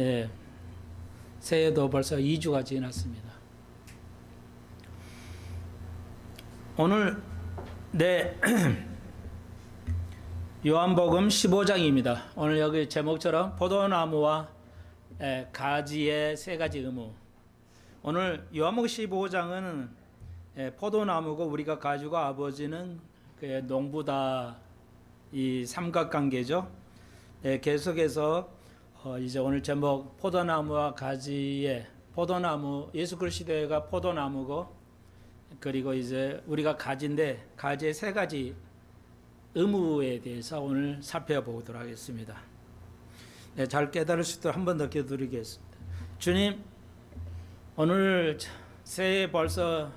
예, 새해도 벌써 2주가 지났습니다. 오늘 요한복음 15장입니다. 오늘 여기 제목처럼 포도나무와 가지의 세 가지 의무. 오늘 요한복음 15장은 포도나무고 우리가 가지고 아버지는 농부다, 이 삼각관계죠. 계속해서 이제 오늘 제목 포도나무와 가지의 포도나무, 예수 그리스도가 포도나무고, 그리고 이제 우리가 가지인데 가지의 세 가지 의무에 대해서 오늘 살펴보도록 하겠습니다. 잘 깨달을 수 있도록 한 번 더 기도드리겠습니다. 주님, 오늘 새해 벌써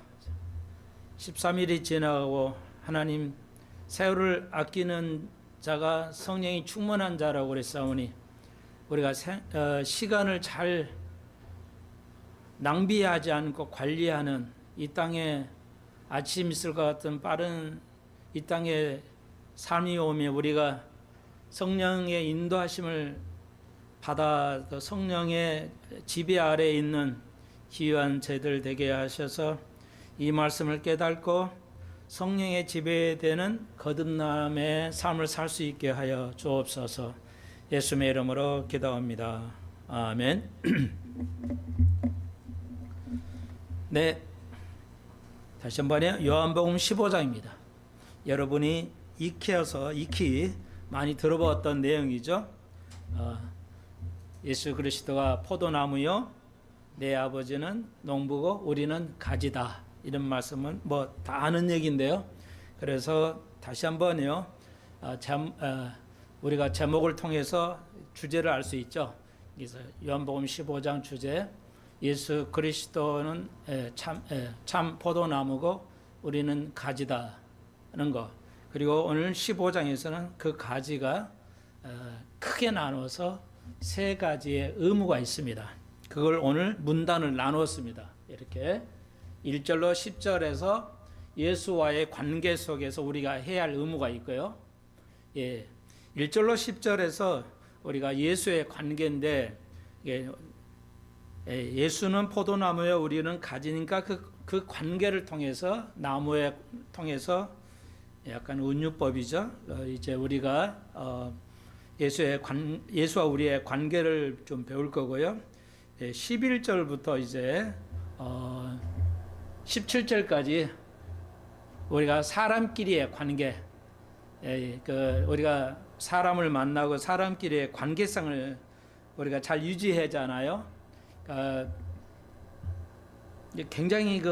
13일이 지나가고, 하나님 세월을 아끼는 자가 성령이 충만한 자라고 그랬사오니 우리가 시간을 잘 낭비하지 않고 관리하는 이 땅에 아침 이슬과 같은 빠른 이 땅에 삶이 오며 우리가 성령의 인도하심을 받아 성령의 지배 아래에 있는 귀한 제들 되게 하셔서 이 말씀을 깨닫고 성령의 지배되는 거듭남의 삶을 살 수 있게 하여 주옵소서. 예수님의 이름으로 기도합니다. 아멘. 네, 다시 한번요. 요한복음 15장입니다. 여러분이 익히 많이 들어봤던 내용이죠. 예수 그리스도가 포도나무요, 내 아버지는 농부고 우리는 가지다. 이런 말씀은 뭐 다 아는 얘기인데요. 그래서 다시 한번요. 우리가 제목을 통해서 주제를 알 수 있죠. 그래서 요한복음 15장 주제, 예수 그리스도는 참 포도나무고 우리는 가지다는 거. 그리고 오늘 15장에서는 그 가지가 크게 나눠서 세 가지의 의무가 있습니다. 그걸 오늘 문단을 나누었습니다. 이렇게 1절로 10절에서 예수와의 관계 속에서 우리가 해야 할 의무가 있고요. 1절로 10절에서 우리가 예수의 관계인데, 예수는 포도나무여 우리는 가지니까 그 관계를 통해서, 나무에 통해서 약간 은유법이죠. 이제 우리가 예수와 우리의 관계를 좀 배울 거고요. 11절부터 이제 17절까지 우리가 사람끼리의 관계, 우리가 사람을 만나고 사람끼리의 관계성을 우리가 잘 유지하잖아요. 굉장히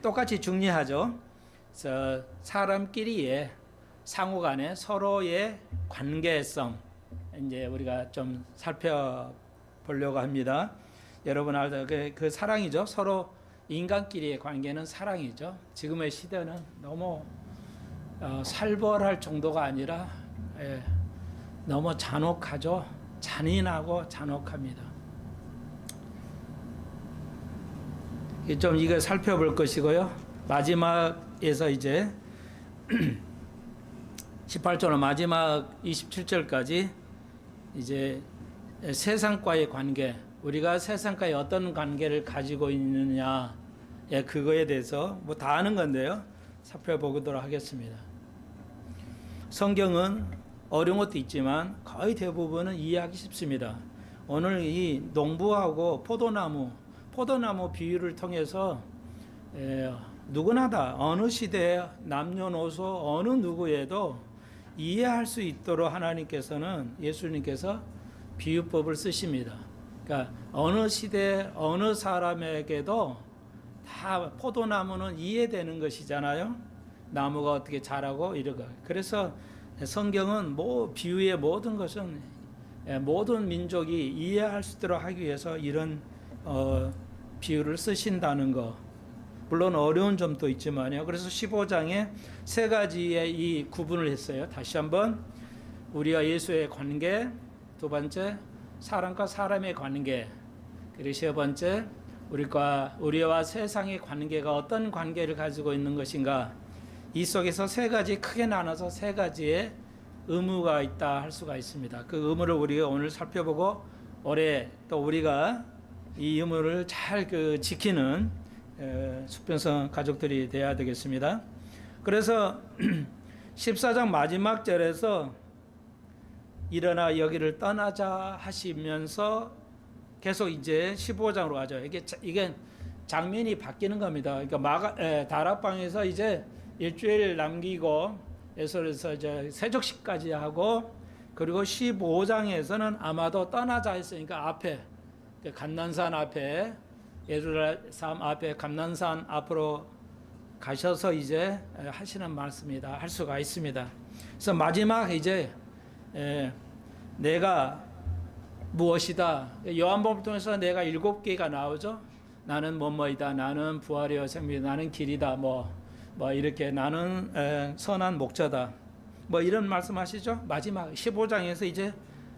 똑같이 중요하죠. 그래서 사람끼리의 상호간의 서로의 관계성, 이제 우리가 좀 살펴보려고 합니다. 여러분 알죠? 그 사랑이죠. 서로 인간끼리의 관계는 사랑이죠. 지금의 시대는 너무 살벌할 정도가 아니라 너무 잔혹하죠. 잔인하고 잔혹합니다. 좀 이거 살펴볼 것이고요. 마지막에서 이제 18절로 마지막 27절까지 이제 세상과의 관계, 우리가 세상과의 어떤 관계를 가지고 있느냐, 그거에 대해서 뭐 다 아는 건데요. 살펴보도록 하겠습니다. 성경은 어려운 것도 있지만 거의 대부분은 이해하기 쉽습니다. 오늘 이 농부하고 포도나무 비유를 통해서 누구나 다 어느 시대 남녀노소 어느 누구에도 이해할 수 있도록 하나님께서는, 예수님께서 비유법을 쓰십니다. 그러니까 어느 시대 어느 사람에게도 다 포도나무는 이해되는 것이잖아요. 나무가 어떻게 자라고 이러고. 그래서 성경은 비유의 모든 것은 모든 민족이 이해할 수 있도록 하기 위해서 이런 비유를 쓰신다는 거. 물론 어려운 점도 있지만요. 그래서 15장에 세 가지의 이 구분을 했어요. 다시 한번 우리와 예수의 관계, 두 번째 사람과 사람의 관계, 그리고 세 번째 우리와 세상의 관계가 어떤 관계를 가지고 있는 것인가. 이 속에서 세 가지 크게 나눠서 세 가지의 의무가 있다 할 수가 있습니다. 그 의무를 우리가 오늘 살펴보고 올해 또 우리가 이 의무를 잘 지키는 수평성 가족들이 되어야 되겠습니다. 그래서 14장 마지막 절에서 일어나 여기를 떠나자 하시면서 계속 이제 15장으로 가죠. 이게 장면이 바뀌는 겁니다. 그러니까 다락방에서 이제 일주일 남기고 에서에서 이제 세족식까지 하고, 그리고 15장에서는 아마도 떠나자 했으니까 앞에 감난산 앞에, 예루살렘 앞에 감난산 앞으로 가셔서 이제 하시는 말씀이다 할 수가 있습니다. 그래서 마지막 이제 내가 무엇이다, 요한복음을 통해서 내가 7개가 나오죠. 나는 뭐뭐이다, 나는 부활이요 생명이다, 나는 길이다, 뭐 이렇게 나는 선한 목자다, 뭐 이런 말씀하시죠. 마지막 15장에서 이제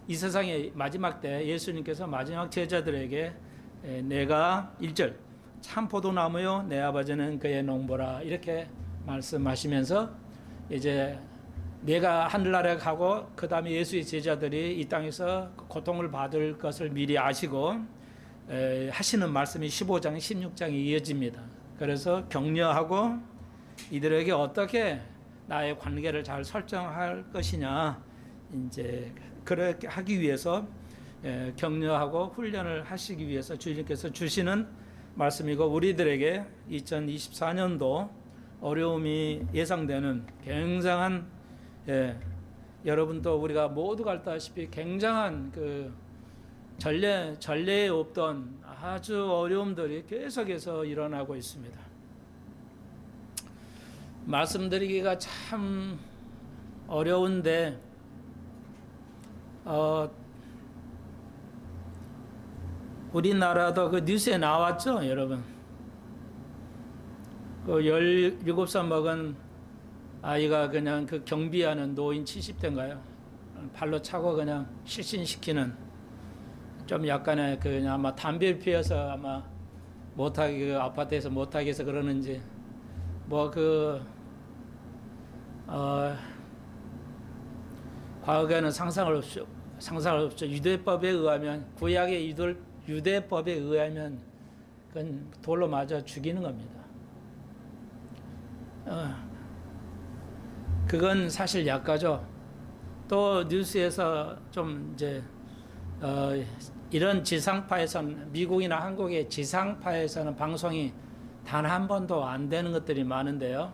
이 세상의 마지막 때 예수님께서 마지막 제자들에게 내가 1절 참 포도나무요 내 아버지는 그의 농부라 이렇게 말씀하시면서 이제 내가 하늘나라에 가고 그 다음에 예수의 제자들이 이 땅에서 고통을 받을 것을 미리 아시고 하시는 말씀이 15장 16장에 이어집니다. 그래서 격려하고 이들에게 어떻게 나의 관계를 잘 설정할 것이냐, 이제 그렇게 하기 위해서 격려하고 훈련을 하시기 위해서 주님께서 주시는 말씀이고, 우리들에게 2024년도 어려움이 예상되는 굉장한 여러분도 우리가 모두가 알다시피 굉장한 전례에 없던 아주 어려움들이 계속해서 일어나고 있습니다. 말씀드리기가 참 어려운데 우리나라도 뉴스에 나왔죠, 여러분. 17살 먹은 아이가 그냥 경비하는 노인 70대인가요? 발로 차고 그냥 실신시키는, 좀 약간의 그냥 아마 담배를 피워서 아마 못하게 아파트에서 못하게 해서 그러는지 과거에는 상상할 없죠. 유대법에 의하면, 구약의 유대법에 의하면 그건 돌로 맞아 죽이는 겁니다. 그건 사실 약가죠. 또 뉴스에서 좀 이제 이런 지상파에서는, 미국이나 한국의 지상파에서는 방송이 단 한 번도 안 되는 것들이 많은데요.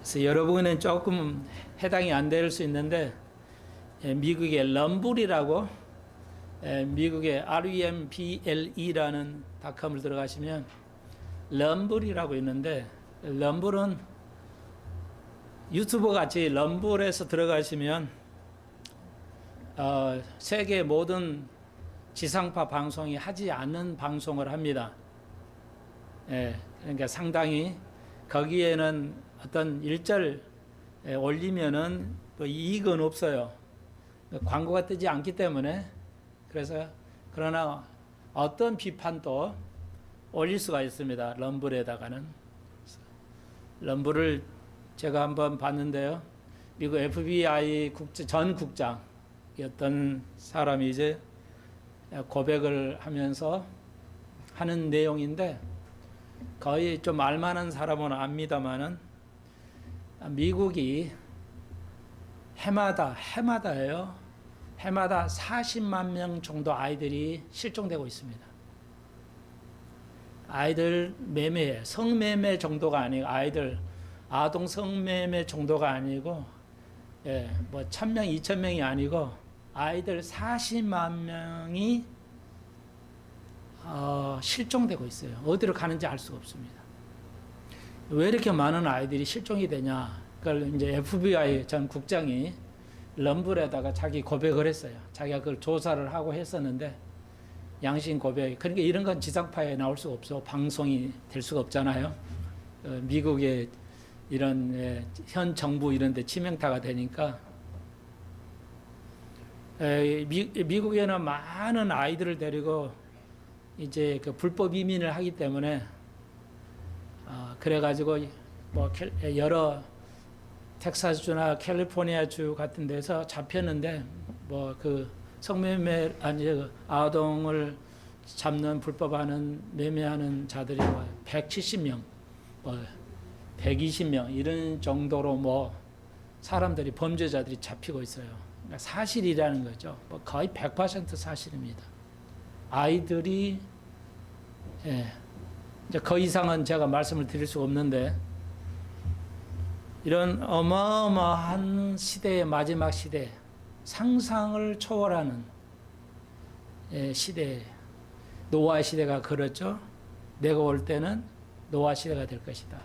그래서 여러분은 조금 해당이 안 될 수 있는데, 미국의 럼블이라고, 미국의 REMBLE라는 닷컴을 들어가시면 럼블이라고 있는데, 럼블은 유튜브 같이 럼블에서 들어가시면 세계 모든 지상파 방송이 하지 않는 방송을 합니다. 그러니까 상당히 거기에는 어떤 일절 올리면은 이익은 없어요. 광고가 뜨지 않기 때문에. 그래서 그러나 어떤 비판도 올릴 수가 있습니다. 럼블에다가는. 럼블을 제가 한번 봤는데요. 미국 FBI 전 국장이었던 사람이 이제 고백을 하면서 하는 내용인데, 거의 좀 알만한 사람은 압니다만은, 미국이 해마다예요. 해마다 40만 명 정도 아이들이 실종되고 있습니다. 아이들 매매, 성매매 정도가 아니고, 아동 성매매 정도가 아니고, 1000명, 2000명이 아니고, 아이들 40만 명이 실종되고 있어요. 어디로 가는지 알 수가 없습니다. 왜 이렇게 많은 아이들이 실종이 되냐? 그걸 이제 FBI 전 국장이 럼블에다가 자기 고백을 했어요. 자기가 그걸 조사를 하고 했었는데, 양심 고백. 그러니까 이런 건 지상파에 나올 수가 없어. 방송이 될 수가 없잖아요. 미국의 이런 현 정부 이런 데 치명타가 되니까. 미국에는 많은 아이들을 데리고 이제 불법 이민을 하기 때문에, 그래가지고 여러 텍사스주나 캘리포니아주 같은 데서 잡혔는데 뭐 그 성매매 아니 아동을 잡는 불법하는 매매하는 자들이 뭐 170명, 뭐 120명 이런 정도로 뭐 사람들이 범죄자들이 잡히고 있어요. 그러니까 사실이라는 거죠. 뭐 거의 100% 사실입니다. 아이들이 이제 그 이상은 제가 말씀을 드릴 수가 없는데 이런 어마어마한 시대의 마지막 시대, 상상을 초월하는 시대, 노아 시대가 그렇죠. 내가 올 때는 노아 시대가 될 것이다.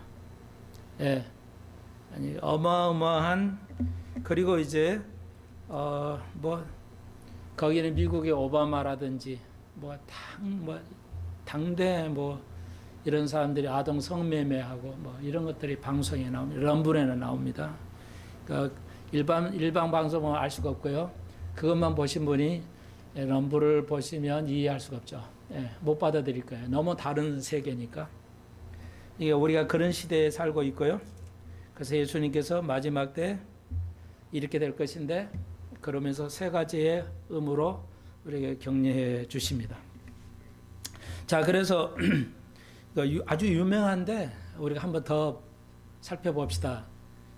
아니 어마어마한 그리고 이제 뭐 거기는 미국의 오바마라든지 뭐 당대 뭐 이런 사람들이 아동 성매매하고 뭐 이런 것들이 방송에 나옵니다. 럼블에는 나옵니다. 그러니까 일반 방송은 알 수가 없고요. 그것만 보신 분이 럼블을 보시면 이해할 수가 없죠. 못 받아들일 거예요. 너무 다른 세계니까. 이게 우리가 그런 시대에 살고 있고요. 그래서 예수님께서 마지막 때 이렇게 될 것인데 그러면서 세 가지의 의무로 우리에게 격려해 주십니다. 자, 그래서 아주 유명한데 우리가 한번 더 살펴봅시다.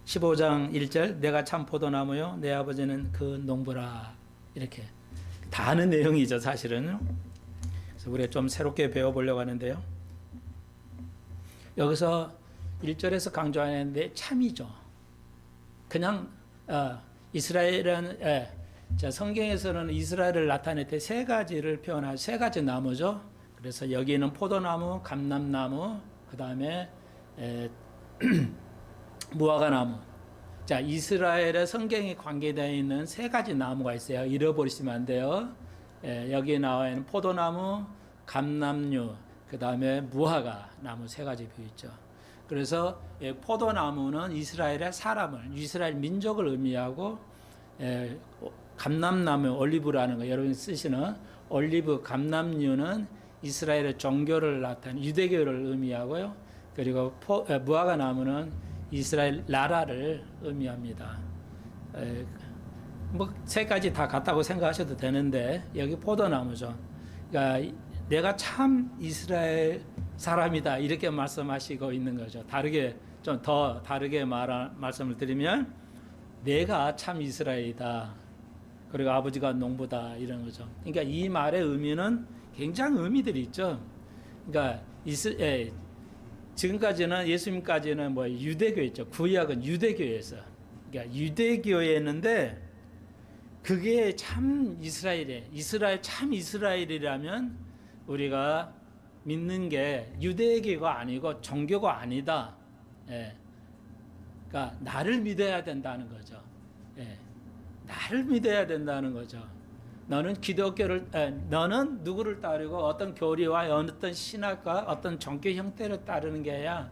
15장 1절 내가 참 포도나무요 내 아버지는 그 농부라 이렇게 다 아는 내용이죠 사실은. 그래서 우리가 좀 새롭게 배워보려고 하는데요. 여기서 1절에서 강조하는데 참이죠. 그냥 이스라엘은 성경에서는 이스라엘을 나타낼 때 세 가지를 표현하죠. 세 가지 나무죠. 그래서 여기는 포도나무, 감람나무, 그 다음에 무화과나무. 자, 이스라엘의 성경에 관계되어 있는 세 가지 나무가 있어요. 잃어버리시면 안 돼요. 여기에 나와 있는 포도나무, 감람류, 그 다음에 무화과 나무 세 가지 비유 있죠. 그래서 포도나무는 이스라엘의 사람을, 이스라엘 민족을 의미하고, 감람나무, 올리브라는 거 여러분이 쓰시는 올리브, 감람류는 이스라엘의 종교를 나타내는 유대교를 의미하고요. 그리고 무화과 나무는 이스라엘 나라를 의미합니다. 뭐 세 가지 다 같다고 생각하셔도 되는데 여기 포도나무죠. 그러니까 내가 참 이스라엘 사람이다 이렇게 말씀하시고 있는 거죠. 다르게 좀 더 다르게 말씀을 드리면 내가 참 이스라엘이다. 그리고 아버지가 농부다 이런 거죠. 그러니까 이 말의 의미는 굉장히 의미들이 있죠. 그러니까 지금까지는 예수님까지는 뭐 유대교였죠. 구약은 유대교였어. 그러니까 유대교였는데 그게 참 이스라엘이에요. 이스라엘 참 이스라엘이라면 우리가 믿는 게 유대교가 아니고 종교가 아니다. 그러니까 나를 믿어야 된다는 거죠. 나를 믿어야 된다는 거죠. 너는 너는 누구를 따르고 어떤 교리와 어떤 신학과 어떤 종교 형태를 따르는 게 아니라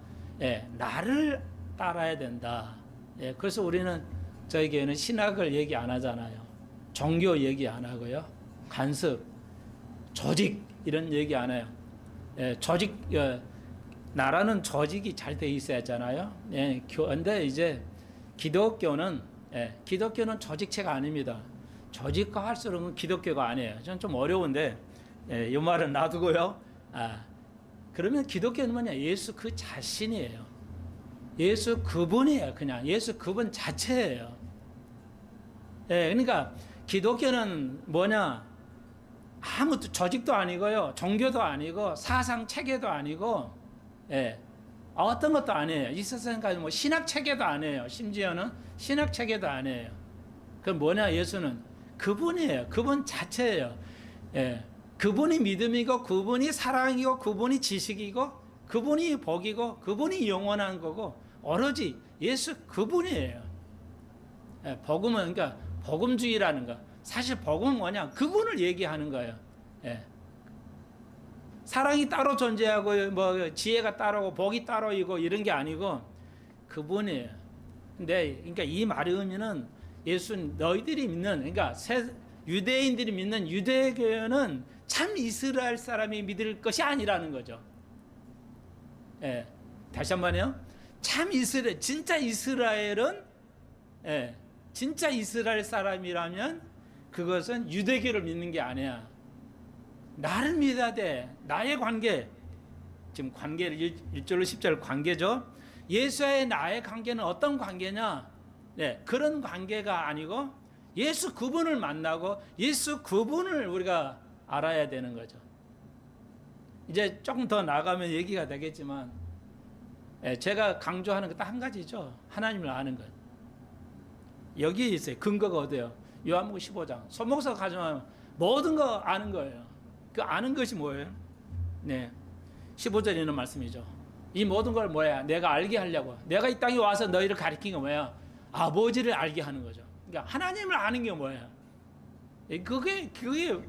나를 따라야 된다. 그래서 우리는 저희 교회는 신학을 얘기 안 하잖아요. 종교 얘기 안 하고요. 관습, 조직 이런 얘기 안 해요. 조직 나라는 조직이 잘 돼 있어야 하잖아요. 그런데 이제 기독교는 조직체가 아닙니다. 조직화 할수록은 기독교가 아니에요. 저는 좀 어려운데 이 말은 놔두고요. 그러면 기독교는 뭐냐? 예수 그 자신이에요. 예수 그분이에요. 그냥 예수 그분 자체예요. 그러니까 기독교는 뭐냐? 아무 조직도 아니고요. 종교도 아니고 사상 체계도 아니고 어떤 것도 아니에요. 이 세상까지 뭐 신학 체계도 아니에요. 심지어는 신학 체계도 아니에요. 그 뭐냐? 예수는 그분이에요. 그분 자체예요. 그분이 믿음이고 그분이 사랑이고 그분이 지식이고 그분이 복이고 그분이 영원한 거고 오로지 예수 그분이에요. 복음은 그러니까 복음주의라는 거. 사실 복음은 뭐냐? 그분을 얘기하는 거예요. 사랑이 따로 존재하고 뭐 지혜가 따로고 복이 따로이고 이런 게 아니고 그분이에요. 근데 그러니까 이 말의 의미는 예수 너희들이 믿는 그러니까 유대인들이 믿는 유대교는 참 이스라엘 사람이 믿을 것이 아니라는 거죠. 다시 한번요. 참 이스라엘 진짜 이스라엘은 예, 진짜 이스라엘 사람이라면 그것은 유대교를 믿는 게 아니야. 나를 믿어야 돼. 나의 관계. 지금 관계를 1절로 10절 관계죠. 예수와의 나의 관계는 어떤 관계냐? 네, 그런 관계가 아니고 예수 그분을 만나고 예수 그분을 우리가 알아야 되는 거죠. 이제 조금 더 나가면 얘기가 되겠지만 제가 강조하는 것 딱 한 가지죠. 하나님을 아는 것. 여기에 있어요. 근거가 어디예요? 요한복음 15장. 손목사 가져가면 모든 거 아는 거예요. 그 아는 것이 뭐예요? 네, 15절에 있는 말씀이죠. 이 모든 걸 뭐야? 내가 알게 하려고. 내가 이 땅에 와서 너희를 가르친 게 뭐야? 아버지를 알게 하는 거죠. 그러니까 하나님을 아는 게 뭐야? 그게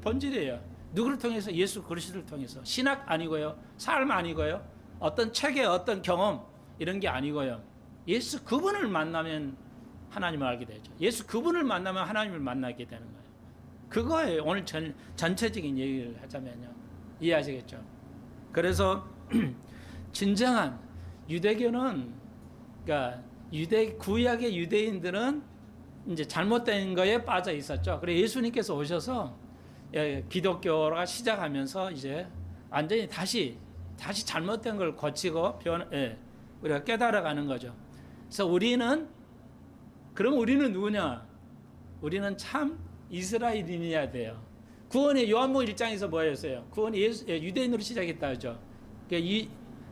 본질이에요. 누구를 통해서? 예수 그리스도를 통해서. 신학 아니고요. 삶 아니고요. 어떤 책의 어떤 경험 이런 게 아니고요. 예수 그분을 만나면 하나님을 알게 되죠. 예수 그분을 만나면 하나님을 만나게 되는 거예요. 그거예요. 오늘 전체적인 얘기를 하자면요. 이해하시겠죠? 그래서 진정한 유대교는, 그러니까 구약의 유대인들은 이제 잘못된 거에 빠져 있었죠. 그래서 예수님께서 오셔서 기독교가 시작하면서 이제 완전히 다시 잘못된 걸 고치고 우리가 깨달아가는 거죠. 그래서 그럼 우리는 누구냐? 우리는 참 이스라엘인이어야 돼요. 구원이 요한복음 1장에서 뭐였어요? 구원이 유대인으로 시작했다 하죠.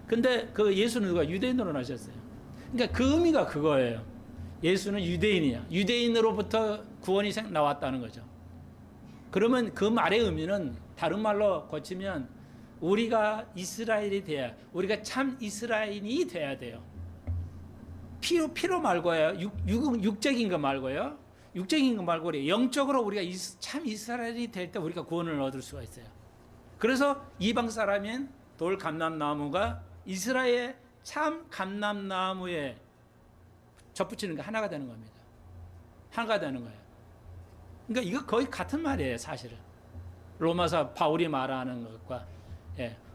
근데 그 예수는 누가 유대인으로 나셨어요. 그러니까 그 의미가 그거예요. 예수는 유대인이야. 유대인으로부터 구원이 나왔다는 거죠. 그러면 그 말의 의미는 다른 말로 고치면 우리가 이스라엘이 돼야, 우리가 참 이스라엘인이 돼야 돼요. 피로 말고요. 육적인 거 말고요. 육적인 거 말고 영적으로 우리가 참 이스라엘이 될 때 우리가 구원을 얻을 수가 있어요. 그래서 이방 사람인 돌 감람나무가 이스라엘 참 감람나무에 접붙이는 게 하나가 되는 겁니다. 하나가 되는 거예요. 그러니까 이거 거의 같은 말이에요, 사실은. 로마서 바울이 말하는 것과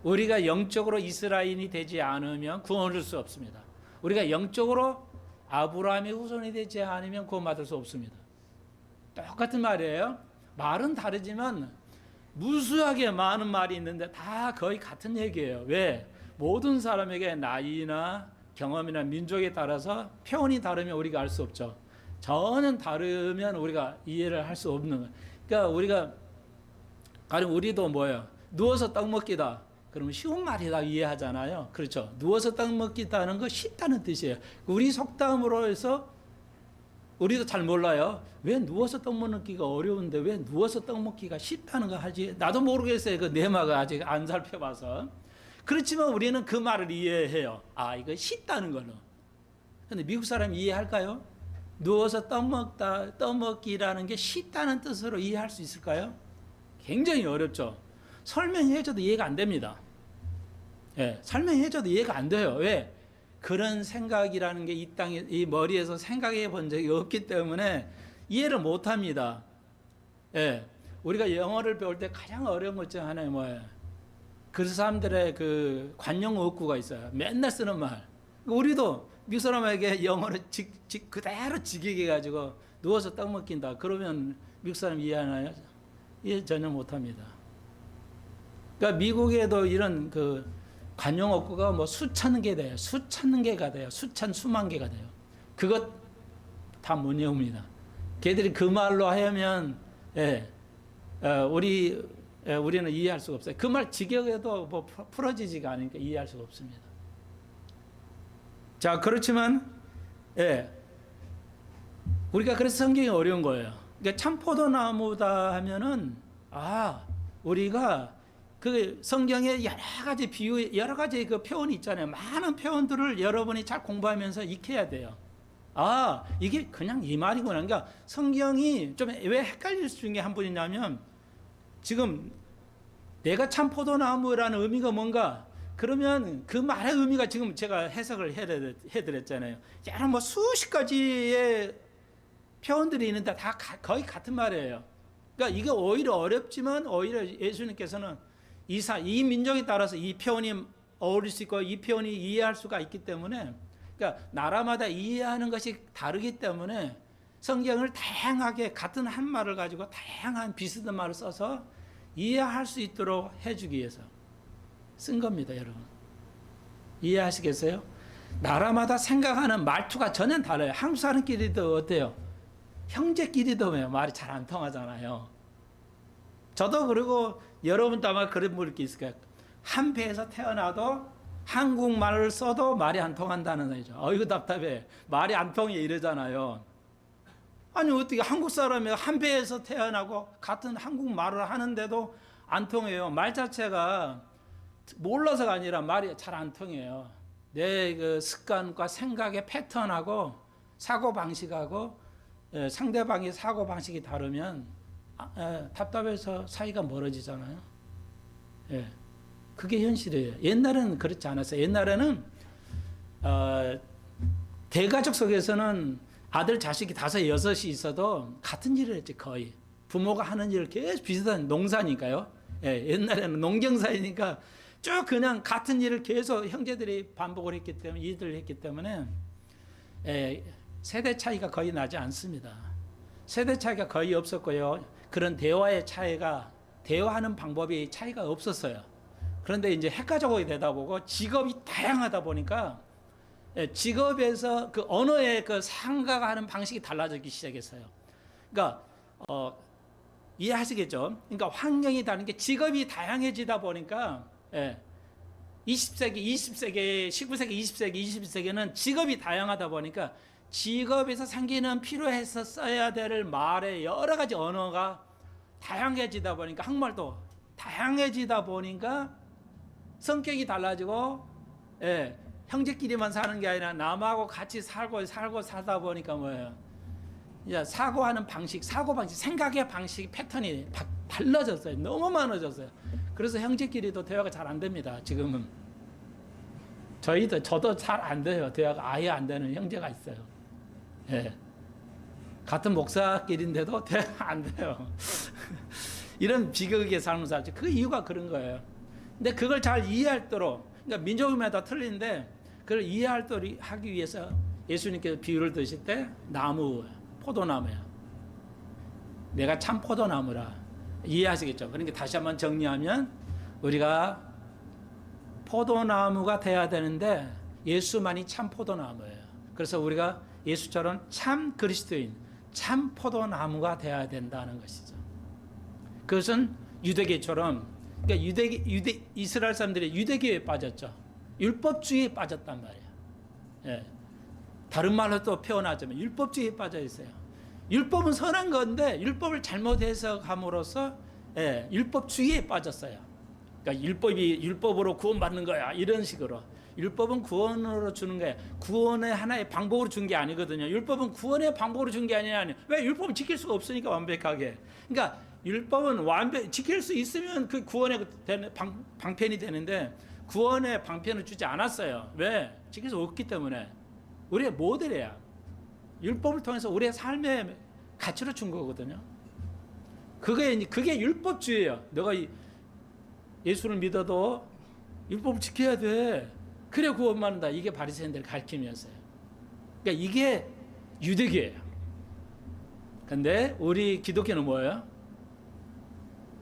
우리가 영적으로 이스라엘이 되지 않으면 구원을 얻을 수 없습니다. 우리가 영적으로 아브라함의 후손이 되지 않으면 구원받을 수 없습니다. 똑같은 말이에요. 말은 다르지만 무수하게 많은 말이 있는데 다 거의 같은 얘기예요. 왜? 모든 사람에게 나이나 경험이나 민족에 따라서 표현이 다르면 우리가 알 수 없죠. 전혀 다르면 우리가 이해를 할 수 없는 거예요. 그러니까 우리도 뭐예요? 누워서 떡 먹기다. 그러면 쉬운 말이다 이해하잖아요. 그렇죠? 누워서 떡 먹기다는 거 쉽다는 뜻이에요. 우리 속담으로 해서 우리도 잘 몰라요. 왜 누워서 떡 먹기가 어려운데 왜 누워서 떡 먹기가 쉽다는 거 하지? 나도 모르겠어요. 그 내막을 아직 안 살펴봐서. 그렇지만 우리는 그 말을 이해해요. 아, 이거 쉽다는 걸로. 근데 미국 사람이 이해할까요? 누워서 떡 먹기라는 게 쉽다는 뜻으로 이해할 수 있을까요? 굉장히 어렵죠. 설명해줘도 이해가 안 됩니다. 설명해줘도 이해가 안 돼요. 왜? 그런 생각이라는 게 이 땅에, 이 머리에서 생각해 본 적이 없기 때문에 이해를 못 합니다. 우리가 영어를 배울 때 가장 어려운 것 중 하나는 뭐예요? 그 사람들의 그 관용어구가 있어요. 맨날 쓰는 말. 우리도 미국 사람에게 영어를 그대로 직역해 가지고 누워서 떡 먹긴다. 그러면 미국 사람 이해하나요? 이해 전혀 못 합니다. 그러니까 미국에도 이런 그 관용어구가 뭐 수천 개 돼요. 수천 개가 돼요. 수만 개가 돼요. 그것 다 못 외웁니다. 걔들이 그 말로 하면 우리는 이해할 수가 없어요. 그 말 직역해도 뭐 풀어지지가 않으니까 이해할 수가 없습니다. 자, 그렇지만 우리가 그래서 성경이 어려운 거예요. 그러니까 참 포도나무다 하면은 우리가 그 성경에 여러 가지 비유, 여러 가지 그 표현이 있잖아요. 많은 표현들을 여러분이 잘 공부하면서 익혀야 돼요. 이게 그냥 이 말이구나. 그러니까 성경이 좀 왜 헷갈릴 수 있는 게 한 분이냐면, 지금 내가 참 포도나무라는 의미가 뭔가, 그러면 그 말의 의미가 지금 제가 해석을 해드렸잖아요. 여러 뭐 수십 가지의 표현들이 있는데 다 거의 같은 말이에요. 그러니까 이게 오히려 어렵지만 오히려 예수님께서는 이 민족에 따라서 이 표현이 어울릴 수 있고 이 표현이 이해할 수가 있기 때문에, 그러니까 나라마다 이해하는 것이 다르기 때문에 성경을 다양하게 같은 한 말을 가지고 다양한 비슷한 말을 써서 이해할 수 있도록 해주기 위해서 쓴 겁니다, 여러분. 이해하시겠어요? 나라마다 생각하는 말투가 전혀 달라요. 한국 사람끼리도 어때요? 형제끼리도 말이 잘 안 통하잖아요. 저도 그리고 여러분도 아마 그런 분이 있을 거예요. 한 배에서 태어나도 한국말을 써도 말이 안 통한다는 거죠. 이거 답답해. 말이 안 통해 이러잖아요. 아니 어떻게 한국 사람이 한 배에서 태어나고 같은 한국말을 하는데도 안 통해요. 말 자체가 몰라서가 아니라 말이 잘 안 통해요. 내 그 습관과 생각의 패턴하고 사고 방식하고 상대방의 사고 방식이 다르면 답답해서 사이가 멀어지잖아요. 예, 그게 현실이에요. 옛날에는 그렇지 않았어요. 옛날에는 대가족 속에서는 아들 자식이 5, 6이 있어도 같은 일을 했지 거의. 부모가 하는 일 계속 비슷한 농사니까요. 예, 옛날에는 농경사이니까 쭉 그냥 같은 일을 계속 형제들이 반복을 했기 때문에 일들을 했기 때문에 세대 차이가 거의 나지 않습니다. 세대 차이가 거의 없었고요. 그런 대화의 차이가 대화하는 방법이 차이가 없었어요. 그런데 이제 핵가족이 되다 보고 직업이 다양하다 보니까 직업에서 그 언어의 그 생각하는 방식이 달라지기 시작했어요. 그러니까 이해하시겠죠? 그러니까 환경이 다른 게 직업이 다양해지다 보니까 20세기, 20세기, 19세기, 20세기, 21세기는 직업이 다양하다 보니까 직업에서 생기는 필요해서 써야 될 말의 여러 가지 언어가 다양해지다 보니까 한국말도 다양해지다 보니까 성격이 달라지고 형제끼리만 사는 게 아니라 남하고 같이 살고 살다 보니까 뭐예요? 이제 사고하는 방식, 생각의 방식, 패턴이 달라졌어요. 너무 많아졌어요. 그래서 형제끼리도 대화가 잘 안 됩니다. 지금은 저도 잘 안 돼요. 대화가 아예 안 되는 형제가 있어요. 예. 같은 목사끼리인데도 대화가 안 돼요. 이런 비극의 삶을 살죠. 그 이유가 그런 거예요. 근데 그걸 잘 이해하도록, 그러니까 민족마다 틀린데 그걸 이해하도록 하기 위해서 예수님께서 비유를 드실 때 나무, 포도나무야. 내가 참 포도나무라. 이해하시겠죠? 그러니까 다시 한번 정리하면 우리가 포도나무가 돼야 되는데 예수만이 참 포도나무예요. 그래서 우리가 예수처럼 참 그리스도인, 참 포도나무가 돼야 된다는 것이죠. 그것은 유대교처럼, 그러니까 이스라엘 사람들이 유대교에 빠졌죠. 율법주의에 빠졌단 말이에요. 예. 다른 말로 또 표현하자면 율법주의에 빠져 있어요. 율법은 선한 건데 율법을 잘못 해석함으로써 율법주의에 빠졌어요. 그러니까 율법으로 구원받는 거야 이런 식으로. 율법은 구원으로 주는 거야. 구원의 하나의 방법으로 준 게 아니거든요. 율법은 구원의 방법으로 준 게 아니라 왜 율법은 지킬 수가 없으니까 완벽하게. 그러니까 율법은 지킬 수 있으면 그 구원의 방편이 되는데 구원의 방편을 주지 않았어요. 왜? 지킬 수 없기 때문에. 우리의 모델이야. 율법을 통해서 우리의 삶의 가치로 준 거거든요. 그게 율법주의예요. 너가 예수를 믿어도 율법을 지켜야 돼. 그래 구원받는다. 이게 바리새인들의 가르침이었어요. 그러니까 이게 유대교예요. 근데 우리 기독교는 뭐예요?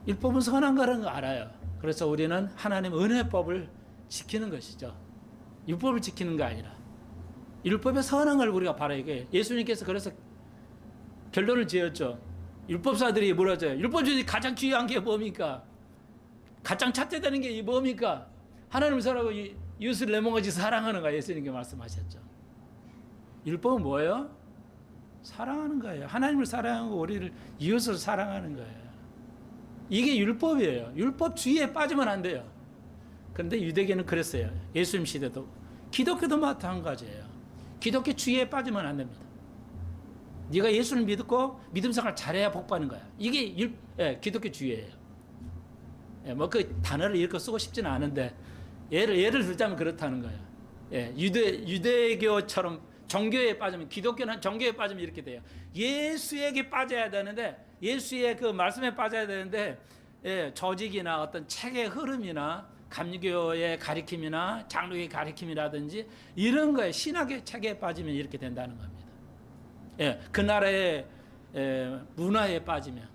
율법은 선한 거라는 거 알아요. 그래서 우리는 하나님 은혜법을 지키는 것이죠. 율법을 지키는 거 아니라. 율법의 선한 걸 우리가 바라요. 예수님께서 그래서 결론을 지었죠. 율법사들이 물어져요. 율법 중에 가장 중요한 게 뭡니까? 가장 잣대되는 게 뭡니까? 하나님을 사랑하고 이웃을 내 몸같이 사랑하는 거 예수님께 말씀하셨죠. 율법은 뭐예요? 사랑하는 거예요. 하나님을 사랑하고 우리를 이웃을 사랑하는 거예요. 이게 율법이에요. 율법주의에 빠지면 안 돼요. 그런데 유대교는 그랬어요. 예수님 시대도. 기독교도 마찬가지예요. 기독교 주의에 빠지면 안 됩니다. 네가 예수를 믿고 믿음 생활 잘해야 복 받는 거야. 이게 기독교 주의예요. 뭐 그 단어를 이렇게 쓰고 싶지는 않은데 예를 들자면 그렇다는 거예요. 유대교처럼 종교에 빠지면, 기독교는 종교에 빠지면 이렇게 돼요. 예수에게 빠져야 되는데, 예수의 그 말씀에 빠져야 되는데, 조직이나 어떤 책의 흐름이나 감리교의 가리킴이나 장로의 가리킴이라든지 이런 거에 신학의 책에 빠지면 이렇게 된다는 겁니다. 예, 그 나라의 문화에 빠지면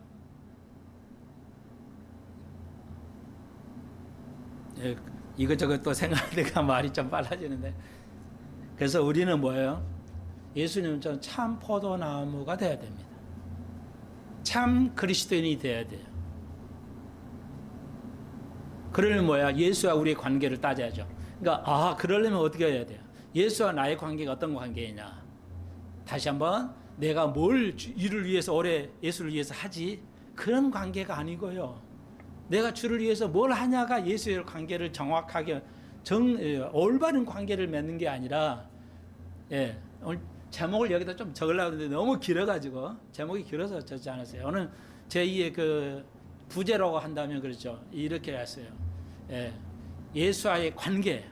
예, 이것저것 또 생각하다가 말이 좀 빨라지는데 그래서 우리는 뭐예요? 예수님처럼 참 포도나무가 돼야 됩니다. 참 그리스도인이 돼야 돼요. 그러려면 뭐야? 예수와 우리의 관계를 따져야죠. 그러니까 그러려면 어떻게 해야 돼요? 예수와 나의 관계가 어떤 관계이냐? 다시 한번 내가 뭘 이를 위해서 오래 예수를 위해서 하지? 그런 관계가 아니고요. 내가 주를 위해서 뭘 하냐가 예수의 관계를 정확하게 올바른 관계를 맺는 게 아니라 오늘 제목을 여기다 좀 적으려고 했는데 너무 길어가지고 제목이 길어서 적지 않았어요. 오늘 제2의 그 부제라고 한다면 그렇죠. 이렇게 했어요. 예수와의 관계.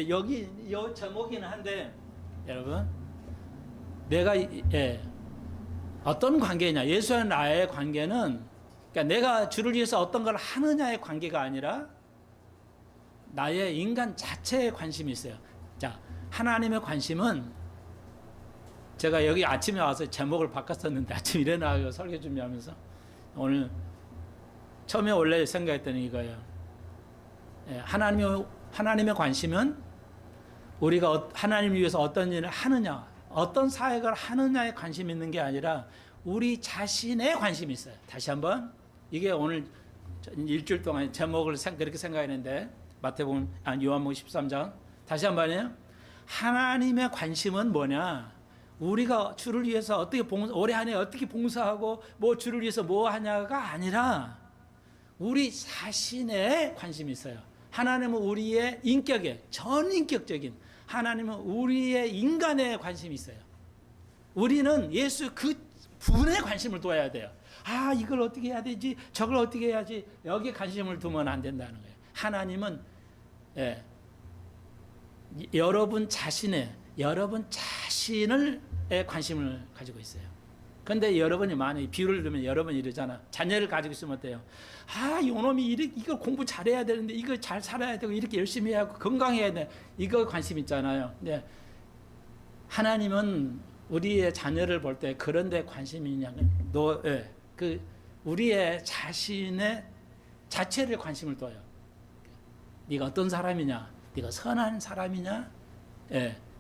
여기 이 제목이긴 한데 여러분 내가 어떤 관계냐? 예수와 나의 관계는 그러니까 내가 주를 위해서 어떤 걸 하느냐의 관계가 아니라 나의 인간 자체에 관심이 있어요. 자, 하나님의 관심은 제가 여기 아침에 와서 제목을 바꿨었는데 아침 일어나고 설교 준비하면서 오늘 처음에 원래 생각했던 이거예요. 하나님의 관심은 우리가 하나님을 위해서 어떤 일을 하느냐, 어떤 사역을 하느냐에 관심이 있는 게 아니라 우리 자신에 관심이 있어요. 다시 한번 이게 오늘 일주일 동안 제목을 그렇게 생각했는데 요한복음 13장 다시 한번요. 하나님의 관심은 뭐냐? 우리가 주를 위해서 어떻게 올해 한 해 어떻게 봉사하고 뭐 주를 위해서 뭐 하냐가 아니라 우리 자신에 관심이 있어요. 하나님은 우리의 인격에 전인격적인 하나님은 우리의 인간에 관심이 있어요. 우리는 예수 그 분에 관심을 둬야 돼요. 이걸 어떻게 해야 되지? 저걸 어떻게 해야지? 여기에 관심을 두면 안 된다는 거예요. 하나님은 여러분 자신의 관심을 가지고 있어요. 그런데 여러분이 만약에 비유를 들면 여러분이 이러잖아. 자녀를 가지고 있으면 어때요? 이놈이 이걸 공부 잘해야 되는데 이걸 잘 살아야 되고 이렇게 열심히 해야 하고 건강해야 돼. 이거 관심 있잖아요. 근데 하나님은 우리의 자녀를 볼 때 그런 데 관심이 있냐면 우리의 자신의 자체를 관심을 둬요. 네가 어떤 사람이냐? 네가 선한 사람이냐?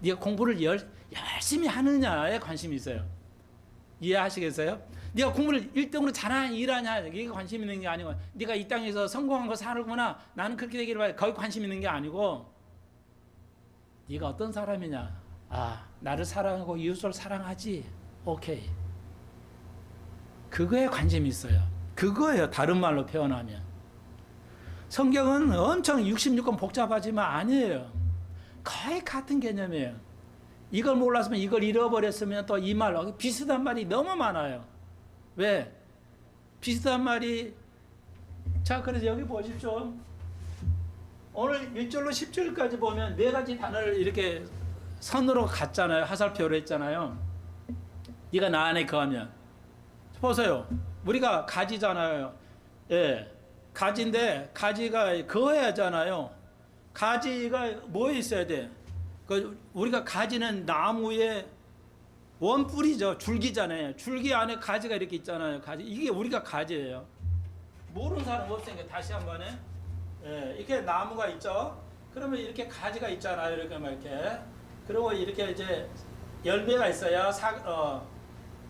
네가 공부를 열심히 하느냐에 관심이 있어요. 이해하시겠어요? 네가 공부를 1등으로 잘하냐 일하냐 이게 관심 있는 게 아니고 네가 이 땅에서 성공한 거 살구나 나는 그렇게 되기를 바래 거기 관심 있는 게 아니고 네가 어떤 사람이냐 나를 사랑하고 이웃을 사랑하지 오케이 그거에 관심이 있어요. 그거예요. 다른 말로 표현하면 성경은 엄청 66권 복잡하지만 아니에요. 거의 같은 개념이에요. 이걸 몰랐으면 이걸 잃어버렸으면 또 이 말 비슷한 말이 너무 많아요. 왜? 비슷한 말이 자 그래서 여기 보십시오. 오늘 1절로 10절까지 보면 네 가지 단어를 이렇게 선으로 갔잖아요. 하살표로 했잖아요. 네가 나 안에 거하면 보세요. 우리가 가지잖아요. 가지인데 가지가 거해야 하잖아요. 가지가 뭐에 있어야 돼? 우리가 가지는 나무의 원뿌리죠. 줄기잖아요. 줄기 안에 가지가 이렇게 있잖아요. 가지. 이게 우리가 가지예요. 모르는 사람 없으니까 다시 한 번에 이렇게 나무가 있죠. 그러면 이렇게 가지가 있잖아요. 이렇게 막 이렇게. 그리고 이렇게 이제 열매가 있어야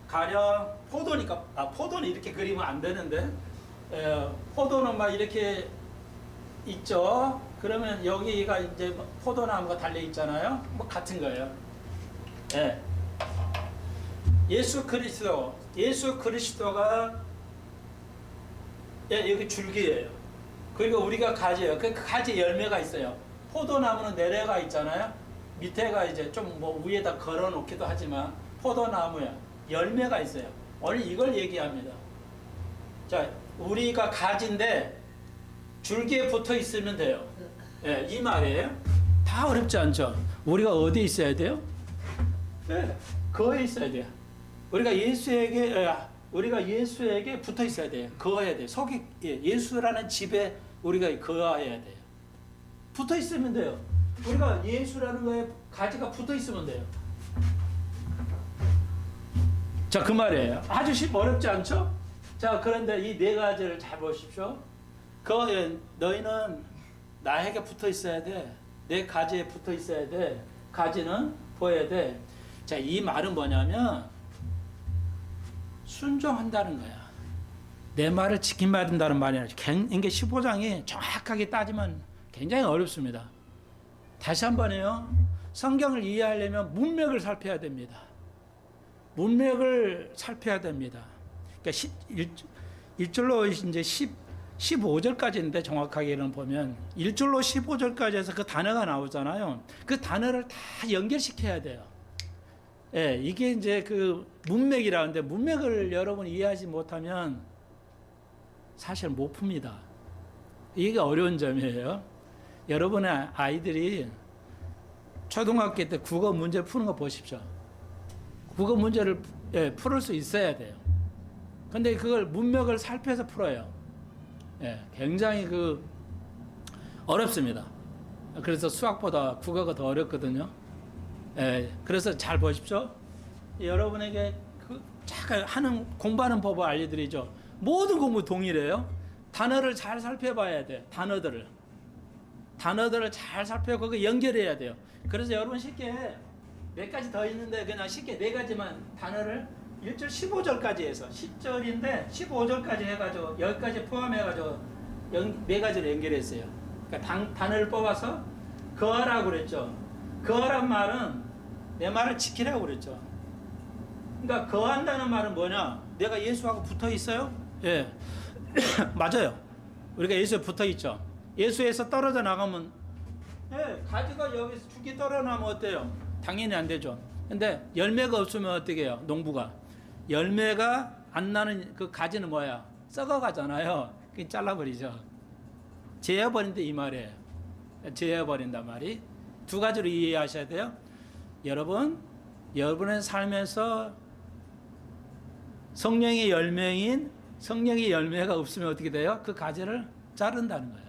가령 포도니까 포도는 이렇게 그리면 안 되는데 포도는 막 이렇게 있죠. 그러면 여기가 이제 포도나무가 달려 있잖아요. 뭐 같은 거예요. 예수 그리스도가 여기 줄기예요. 그리고 우리가 가지예요. 그 가지 열매가 있어요. 포도나무는 내려가 있잖아요. 밑에가 이제 좀 뭐 위에다 걸어 놓기도 하지만 포도나무야. 열매가 있어요. 오늘 이걸 얘기합니다. 자, 우리가 가지인데 줄기에 붙어 있으면 돼요. 이 말이에요. 다 어렵지 않죠? 우리가 어디에 있어야 돼요? 거에 있어야 돼요. 우리가 예수에게 붙어 있어야 돼요. 거해야 돼요. 속이 예수라는 집에 우리가 거해야 돼요. 붙어 있으면 돼요. 우리가 예수라는 거에 가지가 붙어 있으면 돼요. 자, 그 말이에요. 아주 어렵지 않죠? 자, 그런데 이 네 가지를 잘 보십시오. 너희는 나에게 붙어 있어야 돼. 내 가지에 붙어 있어야 돼. 가지는 보여야 돼. 자, 이 말은 뭐냐면 순종한다는 거야. 내 말을 지킴받는다는 말이야. 이게 15장이 정확하게 따지면 굉장히 어렵습니다. 다시 한번요. 성경을 이해하려면 문맥을 살펴야 됩니다. 문맥을 살펴야 됩니다. 그러니까 1절로 이제 15절까지인데 정확하게는 보면 1절로 15절까지 해서 그 단어가 나오잖아요. 그 단어를 다 연결시켜야 돼요. 예, 이게 이제 그 문맥이라는데 문맥을 여러분 이해하지 못하면 사실 못 풉니다. 이게 어려운 점이에요. 여러분의 아이들이 초등학교 때 국어 문제 푸는 거 보십시오. 국어 문제를 풀을 수 있어야 돼요. 근데 그걸 문맥을 살펴서 풀어요. 예, 굉장히 어렵습니다. 그래서 수학보다 국어가 더 어렵거든요. 예, 그래서 잘 보십시오. 여러분에게 하는 공부하는 법을 알려드리죠. 모든 공부 동일해요. 단어를 잘 살펴봐야 돼. 단어들을 잘 살펴 거기 연결해야 돼요. 그래서 여러분 쉽게 몇 가지 더 있는데 그냥 쉽게 네 가지만 단어를 1절 15절까지 해서 10절인데 15절까지 해가지고 여기까지 포함해가지고 네 가지를 연결했어요. 그러니까 단어를 뽑아서 거하라고 그랬죠. 거하란 말은 내 말을 지키라고 그랬죠. 그러니까 거한다는 말은 뭐냐? 내가 예수하고 붙어 있어요? 예, 맞아요. 우리가 예수에 붙어 있죠. 예수에서 떨어져 나가면 가지가 여기서 죽이 떨어나면 어때요? 당연히 안 되죠. 근데 열매가 없으면 어떻게 해요? 농부가 열매가 안 나는 그 가지는 뭐야? 썩어가잖아요. 그냥 잘라버리죠. 제어버린다 이 말이에요. 제어버린단 말이 두 가지로 이해하셔야 돼요. 여러분의 삶에서 성령의 열매가 없으면 어떻게 돼요? 그 가지를 자른다는 거예요.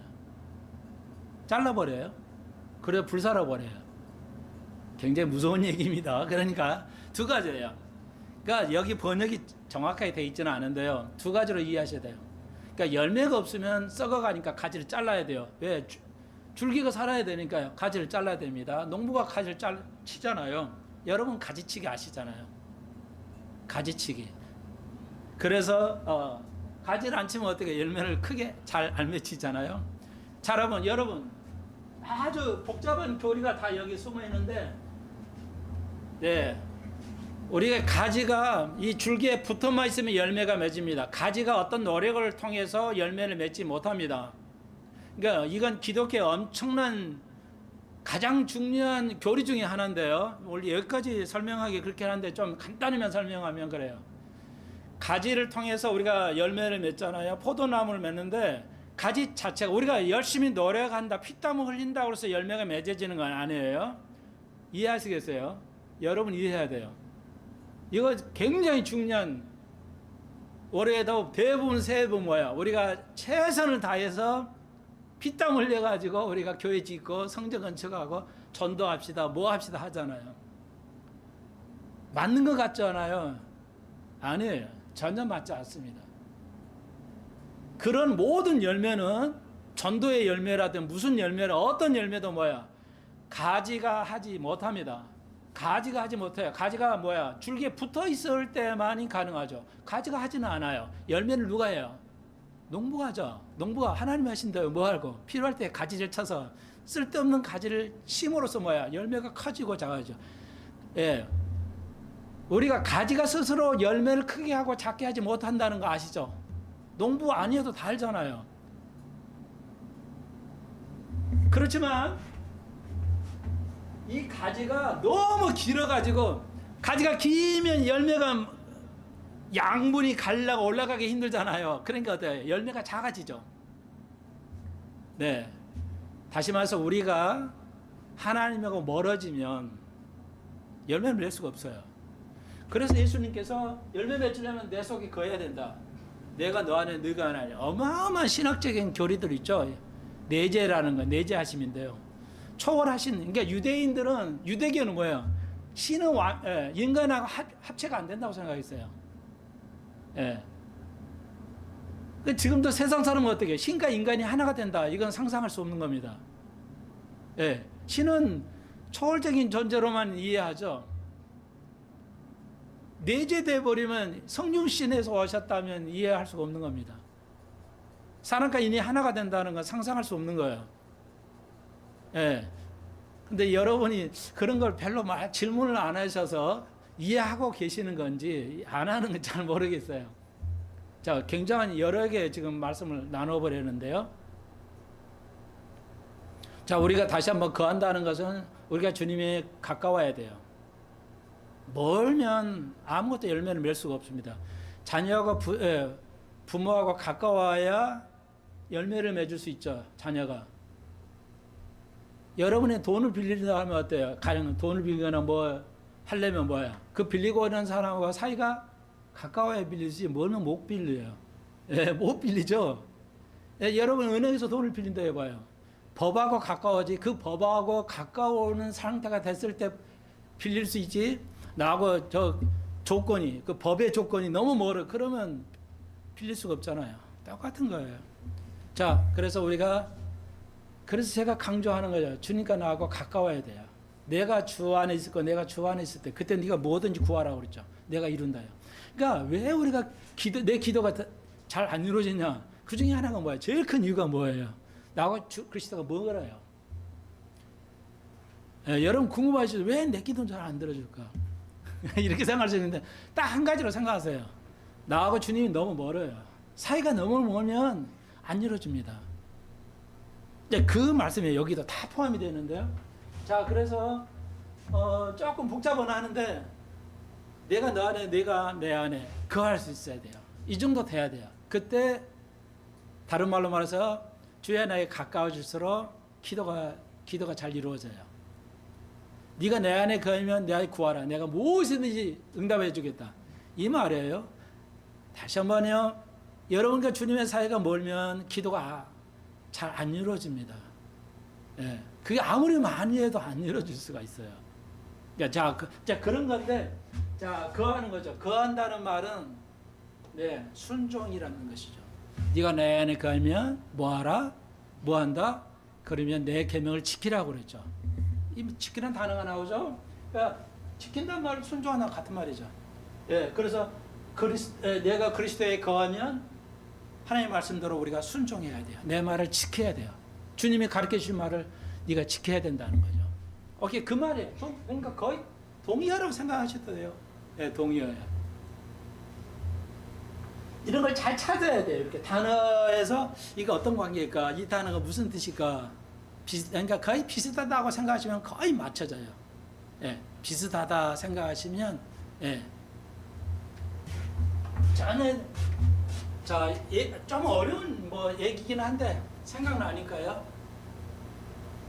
잘라버려요. 그래 불살아버려요. 굉장히 무서운 얘기입니다. 그러니까 두 가지예요. 그러니까 여기 번역이 정확하게 되어 있지는 않은데요. 두 가지로 이해하셔야 돼요. 그러니까 열매가 없으면 썩어가니까 가지를 잘라야 돼요. 왜? 줄기가 살아야 되니까요. 가지를 잘라야 됩니다. 농부가 가지를 치잖아요. 여러분 가지치기 아시잖아요. 가지치기. 그래서 가지를 안 치면 어떻게 열매를 크게 잘 안 맺히잖아요. 자, 여러분 아주 복잡한 교리가 다 여기 숨어 있는데, 네, 우리가 가지가 이 줄기에 붙어만 있으면 열매가 맺습니다. 가지가 어떤 노력을 통해서 열매를 맺지 못합니다. 그러니까 이건 기독교의 엄청난 가장 중요한 교리 중에 하나인데요. 원래 여기까지 설명하기 그렇게 하는데 좀 간단히만 설명하면 그래요. 가지를 통해서 우리가 열매를 맺잖아요. 포도나무를 맺는데 가지 자체가 우리가 열심히 노력한다, 피땀을 흘린다고 해서 열매가 맺어지는 건 아니에요. 이해하시겠어요? 여러분 이해해야 돼요. 이거 굉장히 중요한, 올해도 대부분 세부 뭐야? 우리가 최선을 다해서 피땀 흘려가지고 우리가 교회 짓고 성전 건축하고 전도합시다, 뭐 합시다 하잖아요. 맞는 것 같지 않아요? 아니에요. 전혀 맞지 않습니다. 그런 모든 열매는 전도의 열매라든 무슨 열매라 어떤 열매도 뭐야? 가지가 하지 못합니다. 가지가 하지 못해요. 가지가 뭐야? 줄기에 붙어 있을 때만이 가능하죠. 가지가 하지는 않아요. 열매를 누가 해요? 농부가 하죠. 농부가 하나님이 하신다요. 뭐 하고? 필요할 때 가지를 쳐서 쓸데없는 가지를 심으로써 뭐야? 열매가 커지고 작아져. 예. 우리가 가지가 스스로 열매를 크게 하고 작게 하지 못한다는 거 아시죠? 농부 아니어도 다 알잖아요. 그렇지만 이 가지가 너무 길어가지고, 가지가 길면 열매가 양분이 가려고 올라가기 힘들잖아요. 그러니까 어때요? 열매가 작아지죠. 네. 다시 말해서 우리가 하나님하고 멀어지면 열매를 맺을 수가 없어요. 그래서 예수님께서 열매 맺으려면 내 속이 거해야 된다. 내가 너 안에 너가 안에. 어마어마한 신학적인 교리들 있죠. 내재라는 거, 내재하심인데요. 초월하신, 그러니까 유대인들은, 유대교는 뭐예요? 신은 인간하고 합체가 안 된다고 생각했어요. 예. 지금도 세상 사람은 어떻게 신과 인간이 하나가 된다. 이건 상상할 수 없는 겁니다. 예. 신은 초월적인 존재로만 이해하죠. 내재돼 버리면 성육신에서 오셨다면 이해할 수가 없는 겁니다. 사람과 인이 하나가 된다는 건 상상할 수 없는 거예요. 예. 근데 여러분이 그런 걸 별로 질문을 안 하셔서 이해하고 계시는 건지 안 하는 건 잘 모르겠어요. 자, 굉장한 여러 개 지금 말씀을 나눠보려는데요. 자, 우리가 다시 한번 거한다는 것은 우리가 주님에 가까워야 돼요. 멀면 아무것도 열매를 맺을 수가 없습니다. 자녀하고 부모하고 가까워야 열매를 맺을 수 있죠. 자녀가. 여러분이 돈을 빌리려 하면 어때요? 가령 돈을 빌리거나 뭐 하려면 뭐야? 그 빌리고 오는 사람과 사이가 가까워야 빌리지 멀면 못 빌려요. 예, 못 빌리죠. 예, 여러분 은행에서 돈을 빌린다 해봐요. 법하고 가까워지. 그 법하고 가까워오는 상태가 됐을 때 빌릴 수 있지. 나하고 저 조건이 그 법의 조건이 너무 멀어. 그러면 빌릴 수가 없잖아요. 똑같은 거예요. 자, 그래서 제가 강조하는 거죠. 주님과 나하고 가까워야 돼요. 내가 주 안에 있을 거, 내가 주 안에 있을 때 그때 네가 뭐든지 구하라고 그랬죠. 내가 이룬다요. 그러니까 왜 우리가 내 기도가 잘 안 이루어지냐? 그 중에 하나가 뭐예요? 제일 큰 이유가 뭐예요? 나하고 그리스도가 멀어요. 예, 여러분 궁금하시죠? 왜 내 기도는 잘 안 들어줄까? 이렇게 생각할 수 있는데 딱 한 가지로 생각하세요. 나하고 주님이 너무 멀어요. 사이가 너무 멀면 안 이루어집니다. 이제 그 말씀이 여기도 다 포함이 되는데요. 자, 그래서 조금 복잡은 하는데 내가 너 안에, 내가 내 안에 거할 수 있어야 돼요. 이 정도 돼야 돼요. 그때 다른 말로 말해서 주의 나에 가까워질수록 기도가 잘 이루어져요. 네가 내 안에 거하면 내가 구하라. 내가 무엇이든지 응답해 주겠다. 이 말이에요. 다시 한번요. 여러분과 주님의 사이가 멀면 기도가 잘 안 이루어집니다. 예. 그게 아무리 많이 해도 안 이루어질 수가 있어요. 자, 그런 건데, 자, 거하는 거죠. 거한다는 말은, 네, 순종이라는 것이죠. 네가 내 안에 거하면 뭐하라? 뭐한다? 그러면 내 계명을 지키라고 그랬죠. 이 지키는 단어가 나오죠. 그러니까 지킨다는 말, 순종하는 같은 말이죠. 예, 그래서 내가 그리스도에 거하면 하나님의 말씀대로 우리가 순종해야 돼요. 내 말을 지켜야 돼요. 주님이 가르쳐 주신 말을 네가 지켜야 된다는 거죠. 오케이, 그 말이에요. 그러니까 거의 동의어라고 생각하셔도 돼요. 네, 동의어예요. 이런 걸 잘 찾아야 돼요. 이렇게 단어에서 이거 어떤 관계일까? 이 단어가 무슨 뜻일까? 그러니까 거의 비슷하다고 생각하시면 거의 맞춰져요. 예, 비슷하다 생각하시면, 예. 저는 자, 좀 어려운 얘기긴 한데 생각나니까요.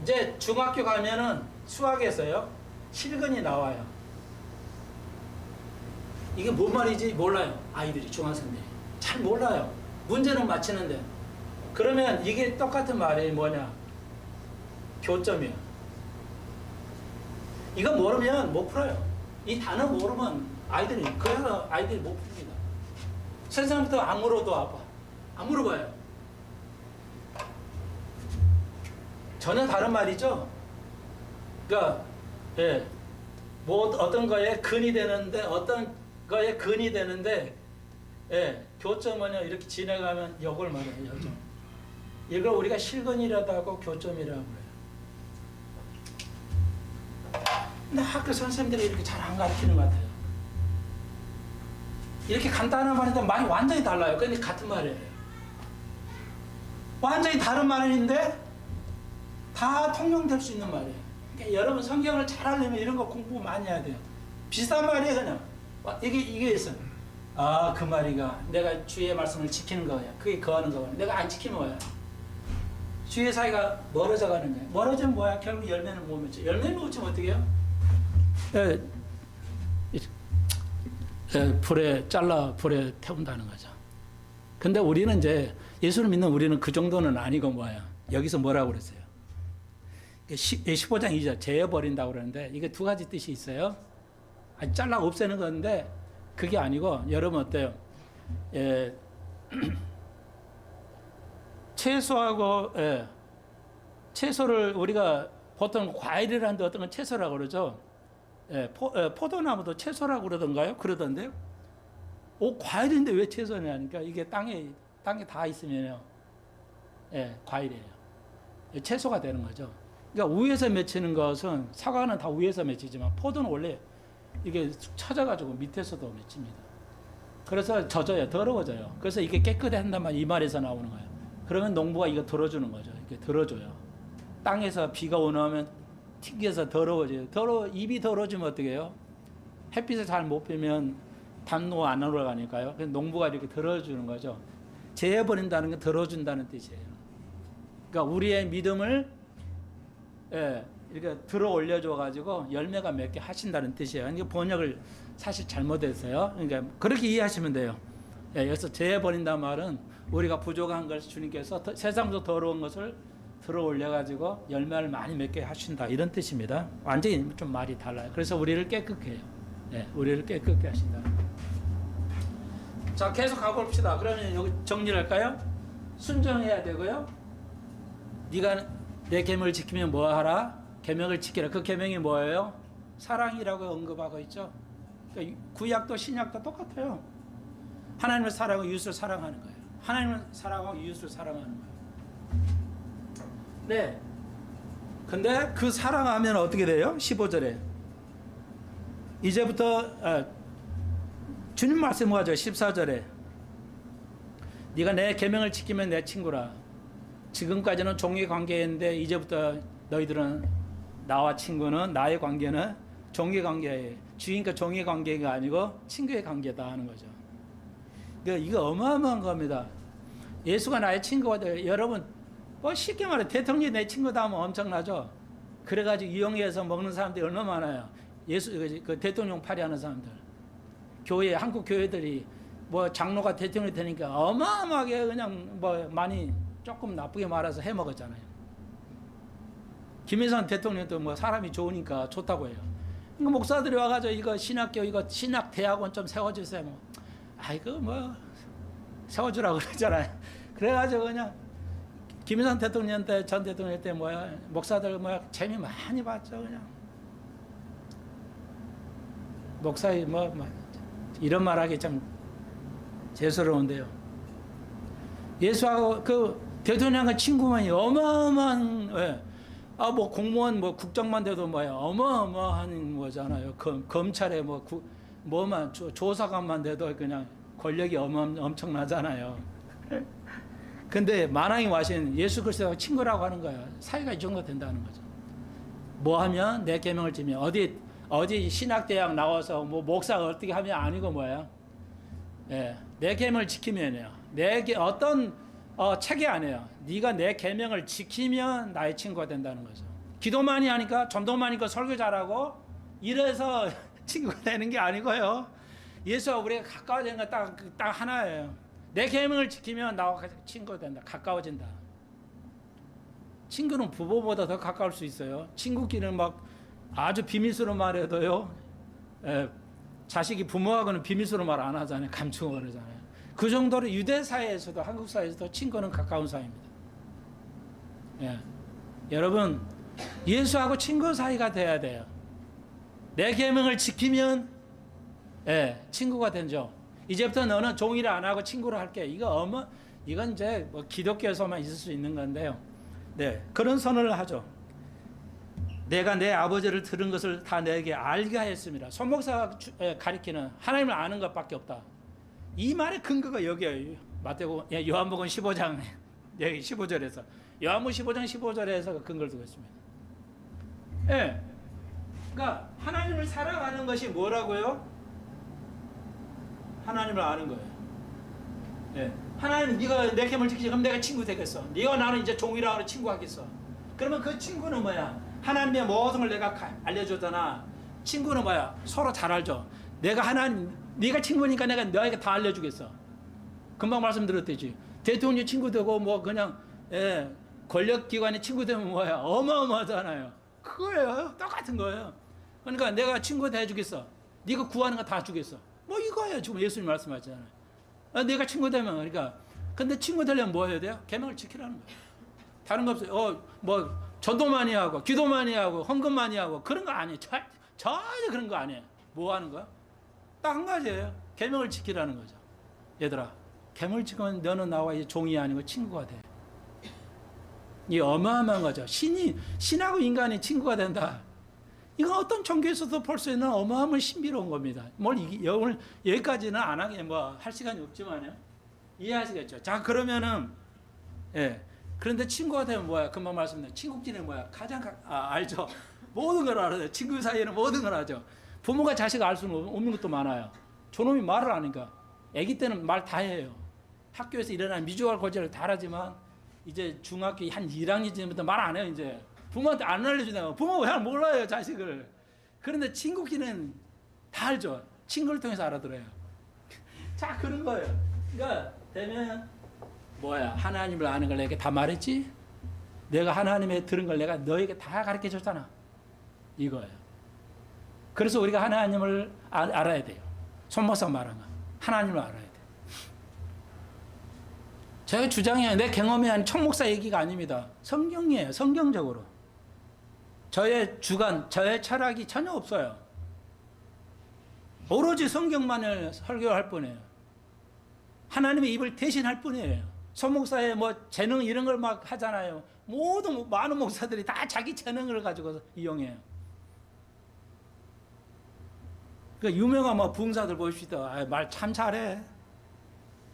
이제 중학교 가면은 수학에서요 실근이 나와요. 이게 뭔 말인지 몰라요. 아이들이, 중학생들이 잘 몰라요. 문제는 맞히는데. 그러면 이게 똑같은 말이 뭐냐? 교점이에요. 이거 모르면 못 풀어요. 이 단어 모르면 그래서 아이들이 못 풉니다. 선생님부터 안 물어도 아파. 안 물어봐요. 전혀 다른 말이죠. 그러니까 예, 뭐 어떤 거에 근이 되는데 예, 교점은요 이렇게 지나가면 이걸 말해요. 요즘 이걸 우리가 실근이라도 하고 교점이라고 해요. 근데 학교 선생님들이 이렇게 잘 안 가르치는 것 같아요. 이렇게 간단한 말인데 말이 완전히 달라요. 근데 같은 말이에요. 완전히 다른 말인데 다 통용될 수 있는 말이에요. 그러니까 여러분 성경을 잘 하려면 이런 거 공부 많이 해야 돼요. 비슷한 말이에요, 그냥. 이게 있어. 아, 그 말이가 내가 주의 말씀을 지키는 거야. 그게 거하는 거야. 내가 안 지키면 뭐야? 주의 사이가 멀어져 가는 거야. 멀어지면 뭐야? 결국 열매는 못 맺죠. 열매는 못 맺으면 어떻게 해요? 불에 태운다는 거죠. 근데 우리는 이제 예수를 믿는 우리는 그 정도는 아니고 뭐야. 여기서 뭐라고 그랬어요? 15장 2절 제어버린다고 그러는데 이게 두 가지 뜻이 있어요. 잘라 없애는 건데 그게 아니고 여러분 어때요? 예, 채소하고 채소를 우리가 보통 과일이라는데 어떤 건 채소라고 그러죠. 포도나무도 채소라고 그러던가요? 그러던데요. 과일인데 왜 채소냐니까 이게 땅에 다 있으면요. 과일이에요. 채소가 되는 거죠. 그러니까 위에서 맺히는 것은 사과는 다 위에서 맺히지만 포도는 원래 이게 찾아가지고 밑에서도 맺힙니다. 그래서 젖어요. 더러워져요. 그래서 이게 깨끗한단 말 이 말에서 나오는 거예요. 그러면 농부가 이거 들어주는 거죠. 이렇게 들어줘요. 땅에서 비가 오면 튕겨서 더러워져요. 입이 더러워지면 어떻게 해요? 햇빛을 잘 못 빼면 담로 안 올라가니까요. 그래서 농부가 이렇게 들어주는 거죠. 재해버린다는 건 들어준다는 뜻이에요. 그러니까 우리의 믿음을 이렇게 들어 올려줘가지고 열매가 맺게 하신다는 뜻이에요. 그러니까 번역을 사실 잘못했어요. 그러니까 그렇게 이해하시면 돼요. 여기서 재해버린다는 말은 우리가 부족한 것을 주님께서 세상도 더러운 것을 들어 올려가지고 열매를 많이 맺게 하신다 이런 뜻입니다. 완전히 좀 말이 달라요. 그래서 우리를 깨끗게 해요. 우리를 깨끗게 하신다. 자, 계속 가봅시다. 그러면 여기 정리를 할까요? 순종해야 되고요. 네가 내 계명을 지키면 뭐 하라? 계명을 지키라. 그 계명이 뭐예요? 사랑이라고 언급하고 있죠. 그러니까 구약도 신약도 똑같아요. 하나님을 사랑하고 이웃을 사랑하는 거예요. 하나님을 사랑하고 이웃을 사랑하는 거예요. 네. 근데 그 사랑하면 어떻게 돼요? 15절에. 이제부터 주님 말씀 하죠. 14절에. 네가 내 계명을 지키면 내 친구라. 지금까지는 종의 관계인데 이제부터 너희들은 나와 친구는 나의 관계는 종의 관계예요. 주인과 종의 관계가 아니고 친구의 관계다 하는 거죠. 그러니까 이거 어마어마한 겁니다. 예수가 나의 친구가 돼요. 여러분 쉽게 말해 대통령이 내 친구다 하면 엄청나죠. 그래가지고 이용해서 먹는 사람들이 얼마나 많아요. 그 대통령 파리하는 사람들. 교회 한국 교회들이 장로가 대통령이 되니까 어마어마하게 그냥 많이 조금 나쁘게 말해서 해먹었잖아요. 김일성 대통령도 사람이 좋으니까 좋다고 해요. 그러니까 목사들이 와가지고 이거 신학교 이거 신학대학원 좀 세워주세요. 세워주라고 그러잖아요. 그래가지고 그냥 김일성 대통령 때 전 대통령 때 목사들 재미 많이 봤죠. 그냥 목사이 이런 말하기 참 죄스러운데요. 예수하고 그 대통령과 친구만이 어마어마한 공무원 국정만 돼도 어마어마한 거잖아요. 검찰에 조사관만 돼도 그냥 권력이 엄청나잖아요. 근데 만왕이 와신 예수 그리스도하고 친구라고 하는 거예요. 사이가 이 정도 된다는 거죠. 뭐 하면 내 계명을 지면 어디 신학대학 나와서 목사가 어떻게 하면 아니고 내 계명을 지키면요. 어떤 책이 아니에요. 네가 내 계명을 지키면 나의 친구가 된다는 거죠. 기도 많이 하니까 전도 많이 하니까 설교 잘하고 이래서 친구가 되는 게 아니고요. 예수와 우리가 가까워지는 건 딱 하나예요. 내 계명을 지키면 나와 친구가 된다. 가까워진다. 친구는 부모보다 더 가까울 수 있어요. 친구끼리는 아주 비밀스러운 말해도요. 자식이 부모하고는 비밀스러운 말 안 하잖아요. 감추고 그러잖아요. 그 정도로 유대 사회에서도 한국 사회에서도 친구는 가까운 사이입니다. 여러분 예수하고 친구 사이가 돼야 돼요. 내 계명을 지키면 친구가 되죠. 이제부터 너는 종일 안 하고 친구로 할게. 이건 이제 기독교에서만 있을 수 있는 건데요. 그런 선언을 하죠. 내가 내 아버지를 들은 것을 다 내게 알게 하였습니다. 손목사가 가리키는 하나님을 아는 것밖에 없다. 이 말의 근거가 여기에요. 요한복음 15장 여기 15절에서 요한복음 15장 15절에서 근거를 두고 있습니다. 그러니까 하나님을 사랑하는 것이 뭐라고요? 하나님을 아는 거예요. 하나님 네가 내 계명을 지키지 그럼 내가 친구 되겠어. 네가 나는 이제 종이라 하는 친구 하겠어. 그러면 그 친구는 하나님의 모든 걸 내가 알려줬잖아. 친구는 서로 잘 알죠. 네가 친구니까 내가 너에게 다 알려주겠어. 금방 말씀드렸듯이 대통령 친구 되고 그냥 권력기관의 친구 되면 어마어마하잖아요. 그거예요. 똑같은 거예요. 그러니까 내가 친구 돼주겠어. 네가 구하는 거 다 주겠어. 뭐 이거예요. 지금 예수님 말씀하잖아요. 내가 친구 되면 그러니까 근데 친구 되려면 뭐 해야 돼요? 계명을 지키라는 거예요. 다른 거 없어요. 뭐 전도 많이 하고 기도 많이 하고 헌금 많이 하고 그런 거 아니에요. 전혀 그런 거 아니에요. 뭐 하는 거야? 딱 한 가지예요. 계명을 지키라는 거죠. 얘들아, 계명을 지키면 너는 나와 이제 종이 아니고 친구가 돼. 이 어마어마한 거죠. 신하고 인간이 친구가 된다. 이건 어떤 종교에서도 볼 수 있는 어마어마한 신비로운 겁니다. 오늘 여기까지는 안 하게 할 시간이 없지만요. 이해하시겠죠? 자, 그러면은, 예. 그런데 친구가 되면 뭐야? 금방 말씀드린 친국지는 뭐야? 알죠? 모든 걸 알아요. 친구 사이에는 모든 걸 알죠. 부모가 자식 알 수는 없는 것도 많아요. 저놈이 말을 하니까. 아기 때는 말 다 해요. 학교에서 일어나는 미주알 고지를 다 하지만, 이제 중학교 한 1학년 지나부터 말 안 해요, 이제. 부모한테 안 알려주다가 부모가 잘 몰라요, 자식을. 그런데 친구끼리는 다 알죠. 친구를 통해서 알아들어요. 자, 그런 거예요. 그러니까 되면 뭐야? 하나님을 아는 걸 내게 다 말했지? 내가 하나님의 들은 걸 내가 너에게 다 가르쳐 줬잖아. 이거예요. 그래서 우리가 하나님을 알아야 돼요. 손목사 말한 거. 하나님을 알아야 돼요. 제가 주장이 내 경험이 아닌 총목사 얘기가 아닙니다. 성경이에요. 성경적으로. 저의 주관, 저의 철학이 전혀 없어요. 오로지 성경만을 설교할 뿐이에요. 하나님의 입을 대신할 뿐이에요. 소목사의 재능 이런 걸 막 하잖아요. 많은 목사들이 다 자기 재능을 가지고 이용해요. 그러니까 유명한 부흥사들 보십시다. 말 참 잘해.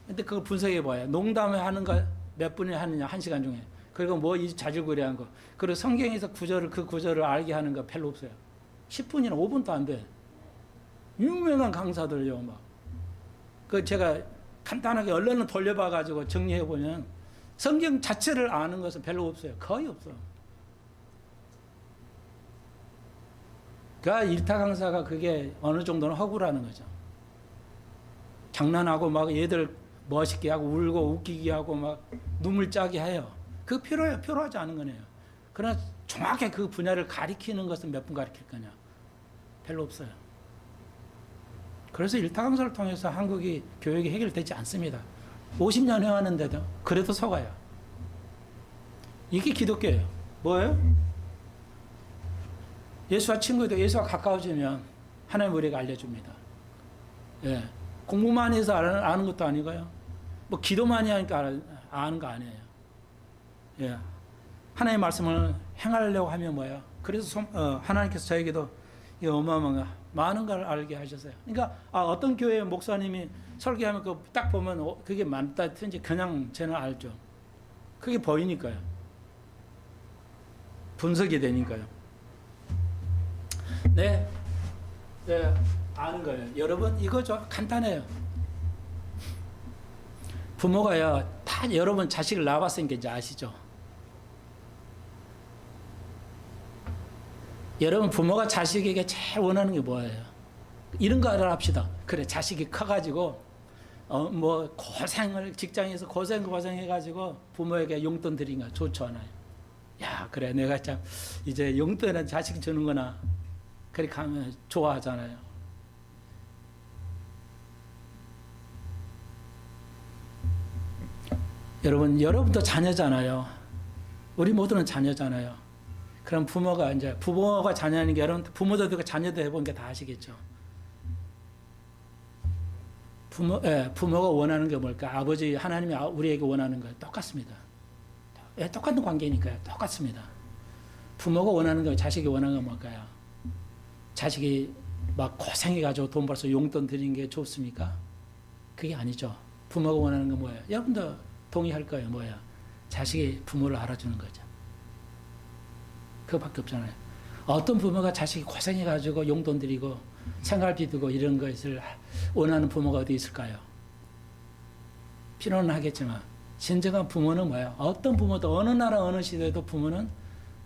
근데 그걸 분석해봐요. 농담을 하는 거 몇 분이 하느냐, 1시간 중에. 그리고 이 자질구레한 거. 그리고 성경에서 그 구절을 알게 하는 거 별로 없어요. 10분이나 5분도 안 돼. 유명한 강사들요, 제가 간단하게 언론을 돌려봐가지고 정리해보면 성경 자체를 아는 것은 별로 없어요. 거의 없어. 그러니까 일타 강사가 그게 어느 정도는 허구라는 거죠. 장난하고 얘들 멋있게 하고 울고 웃기게 하고 눈물 짜게 해요. 그거 필요해요. 필요하지 않은 거네요. 그러나 정확히 그 분야를 가리키는 것은 몇 분 가리킬 거냐? 별로 없어요. 그래서 일타 강사를 통해서 한국이 교육이 해결되지 않습니다. 50년 해왔는데도 그래도 속아요. 이게 기독교예요. 뭐예요? 예수와 친구도 예수와 가까워지면 하나님 우리에게 알려줍니다. 예. 공부만 해서 아는 것도 아니고요. 기도 많이 하니까 아는 거 아니에요. 예. 하나님의 말씀을 행하려고 하면 뭐예요? 그래서 하나님께서 저에게도 어마어마한 많은 걸 알게 하셨어요. 그러니까 어떤 교회 목사님이 설교하면 딱 보면 그게 맞다든지 그냥 저는 알죠. 그게 보이니까요. 분석이 되니까요. 네, 아는 거예요. 여러분 이거죠. 간단해요. 부모가요 다 여러분 자식을 낳아봤으니까 이제 아시죠. 여러분 부모가 자식에게 제일 원하는 게 뭐예요? 이런 거 알아합시다. 그래 자식이 커가지고 고생을 직장에서 고생해가지고 부모에게 용돈 드린 거 좋지 않아요. 야 그래 내가 참 이제 용돈은 자식 주는구나. 그렇게 하면 좋아하잖아요. 여러분도 자녀잖아요. 우리 모두는 자녀잖아요. 그럼 부모가 자녀하는 게 여러분 부모도 자녀도 해본 게 다 아시겠죠. 부모가 원하는 게 뭘까? 아버지 하나님이 우리에게 원하는 거 똑같습니다. 똑같은 관계니까요. 똑같습니다. 부모가 원하는 거 자식이 원하는 건 뭘까요? 자식이 고생해가지고 돈 벌어서 용돈 드리는 게 좋습니까? 그게 아니죠. 부모가 원하는 건 뭐예요? 여러분도 동의할 거예요. 뭐예요? 자식이 부모를 알아주는 거죠. 그거밖에 없잖아요. 어떤 부모가 자식이 고생해가지고 용돈 드리고 생활비 두고 이런 것을 원하는 부모가 어디 있을까요? 필요는 하겠지만 진정한 부모는 뭐예요? 어떤 부모도 어느 나라 어느 시대도 부모는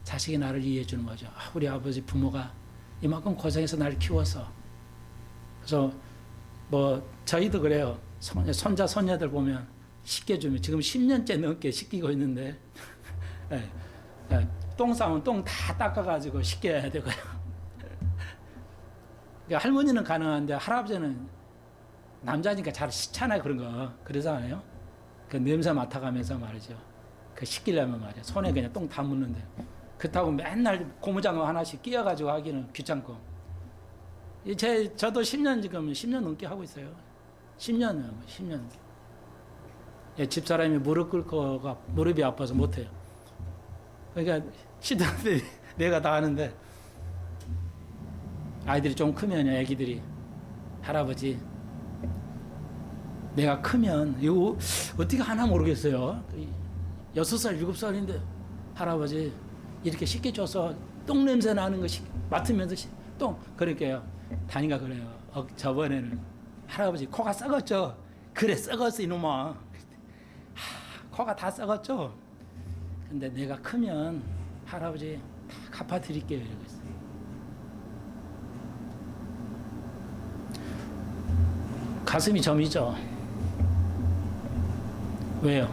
자식이 나를 이해해 주는 거죠. 우리 아버지 부모가 이만큼 고생해서 나를 키워서. 그래서 저희도 그래요. 손자 손녀들 보면 씻겨주면 지금 10년째 넘게 씻기고 있는데 똥 싸면 똥 다 닦아가지고 씻겨야 되고요. 그러니까 할머니는 가능한데 할아버지는 남자니까 잘 씻잖아요. 그런 거. 그러잖아요. 그 냄새 맡아가면서 말이죠. 그 씻기려면 말이야. 손에 그냥 똥 다 묻는데. 그렇다고 맨날 고무장갑 하나씩 끼워가지고 하기는 귀찮고. 저도 10년 지금 10년 넘게 하고 있어요. 10년이요. 10년. 예, 집사람이 무릎 꿇고가 무릎이 아파서 못해요. 그러니까 시드한테 내가 다 하는데 아이들이 좀 크면요, 애기들이 할아버지 내가 크면 이거 어떻게 하나 모르겠어요. 6살, 7살인데 할아버지 이렇게 씻겨줘서 똥 냄새 나는 거 맡으면서 똥 그러니까요. 다니가 그래요. 저번에는 할아버지 코가 썩었죠. 그래 썩었어 이놈아. 코가 다 썩었죠. 근데 내가 크면 할아버지 다 갚아드릴게요 이러고 있어요. 가슴이 점이죠. 왜요?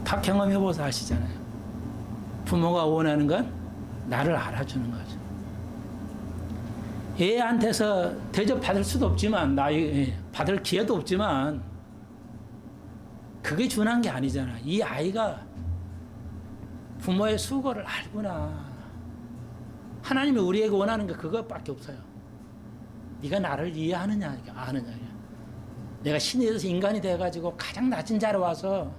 다 경험해보서 아시잖아요. 부모가 원하는 건 나를 알아주는 거죠. 애한테서 대접받을 수도 없지만, 받을 기회도 없지만, 그게 준한 게 아니잖아. 이 아이가 부모의 수고를 알구나. 하나님이 우리에게 원하는 게 그것밖에 없어요. 네가 나를 이해하느냐, 아느냐. 내가 신이 돼서 인간이 돼가지고 가장 낮은 자리에 와서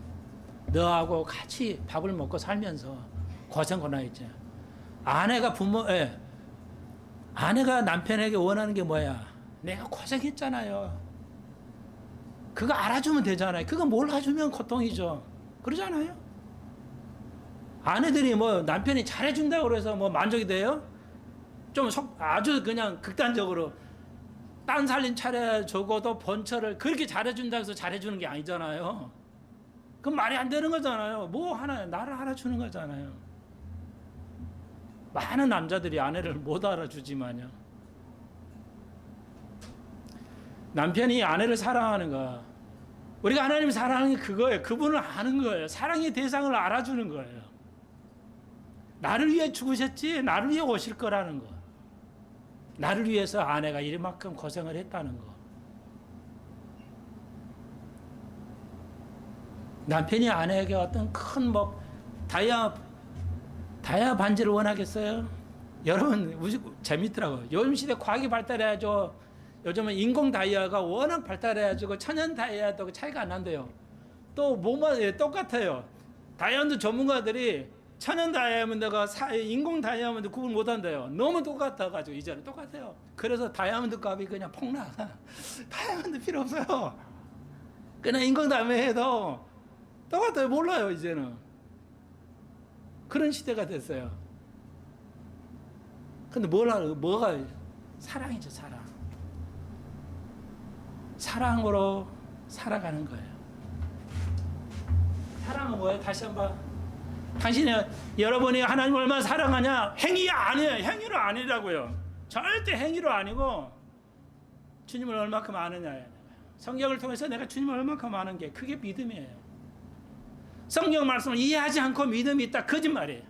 너하고 같이 밥을 먹고 살면서 고생고나했죠. 아내가 남편에게 원하는 게 뭐야? 내가 고생했잖아요. 그거 알아주면 되잖아요. 그거 몰라주면 고통이죠. 그러잖아요. 아내들이 뭐 남편이 잘해준다고 그래서 뭐 만족이 돼요? 아주 그냥 극단적으로 딴 살림 차려주고도 본처를 그렇게 잘해준다고 해서 잘해주는 게 아니잖아요. 그건 말이 안 되는 거잖아요. 뭐 하나, 나를 알아주는 거잖아요. 많은 남자들이 아내를 못 알아주지만요. 남편이 아내를 사랑하는 거. 우리가 하나님을 사랑하는 게 그거예요. 그분을 아는 거예요. 사랑의 대상을 알아주는 거예요. 나를 위해 죽으셨지, 나를 위해 오실 거라는 거. 나를 위해서 아내가 이만큼 고생을 했다는 거. 남편이 아내에게 어떤 큰 다이아 반지를 원하겠어요? 여러분, 재밌더라고요. 요즘 시대 과학이 발달해가지고 요즘은 인공 다이아가 워낙 발달해가지고 천연 다이아도 차이가 안 난대요. 또 똑같아요. 다이아몬드 전문가들이 천연 다이아몬드가 인공 다이아몬드 구분 못한대요. 너무 똑같아가지고 이제는 똑같아요. 그래서 다이아몬드 값이 그냥 폭락하. 다이아몬드 필요 없어요. 그냥 인공 다이아몬드 해도 똑같아요. 몰라요 이제는. 그런 시대가 됐어요. 근데 뭐가 사랑이죠, 사랑. 사랑으로 살아가는 거예요. 사랑은 뭐예요? 다시 한번. 여러분이 하나님을 얼마나 사랑하냐? 행위 아니에요. 행위로 아니라고요. 절대 행위로 아니고 주님을 얼마큼 아느냐예요. 성경을 통해서 내가 주님을 얼마큼 아는 게 그게 믿음이에요. 성경 말씀을 이해하지 않고 믿음이 있다. 거짓말이에요.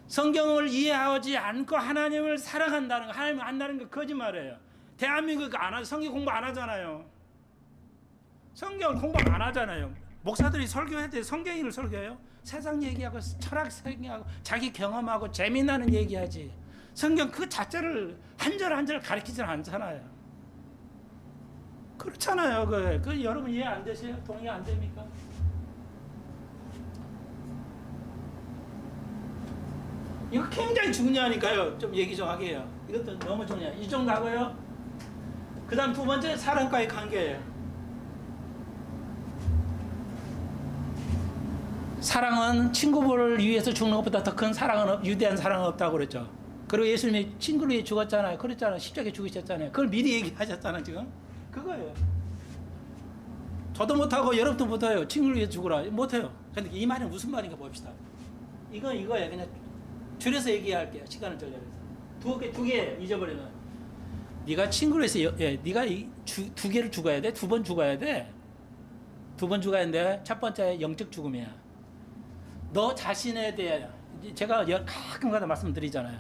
성경을 이해하지 않고 하나님을 사랑한다는 거, 하나님을 안다는 거 거짓말이에요. 대한민국 성경 공부 안 하잖아요. 성경을 공부 안 하잖아요. 목사들이 설교할 때 성경을 설교해요. 세상 얘기하고 철학 얘기하고 자기 경험하고 재미나는 얘기하지. 성경 그 자체를 한 절 한 절 가르치지 않잖아요. 그렇잖아요. 그 여러분 이해 안 되세요? 동의 안 됩니까? 이거 굉장히 중요하니까요. 좀 얘기 좀 하게 해요. 이것도 너무 중요해요. 이 정도 하고요. 그 다음 두 번째 사랑과의 관계예요. 사랑은 친구를 위해서 죽는 것보다 더 큰 사랑은 위대한 사랑은 없다고 그랬죠. 그리고 예수님이 친구를 위해 죽었잖아요. 그랬잖아요. 십자가에 죽으셨잖아요. 그걸 미리 얘기하셨잖아요. 지금 그거예요. 저도 못하고 여러분도 못해요. 친구를 위해 죽으라 못해요. 근데 이 말이 무슨 말인가 봅시다. 이거예요. 그냥 줄여서 얘기할게요. 시간을 절약해서 두 개 잊어버리면 네가 친구를 해서 네가 두 개를 죽어야 돼. 2번 죽어야 돼. 2번 죽어야 되는데 첫 번째 영적 죽음이야. 너 자신에 대해 제가 가끔가다 말씀드리잖아요.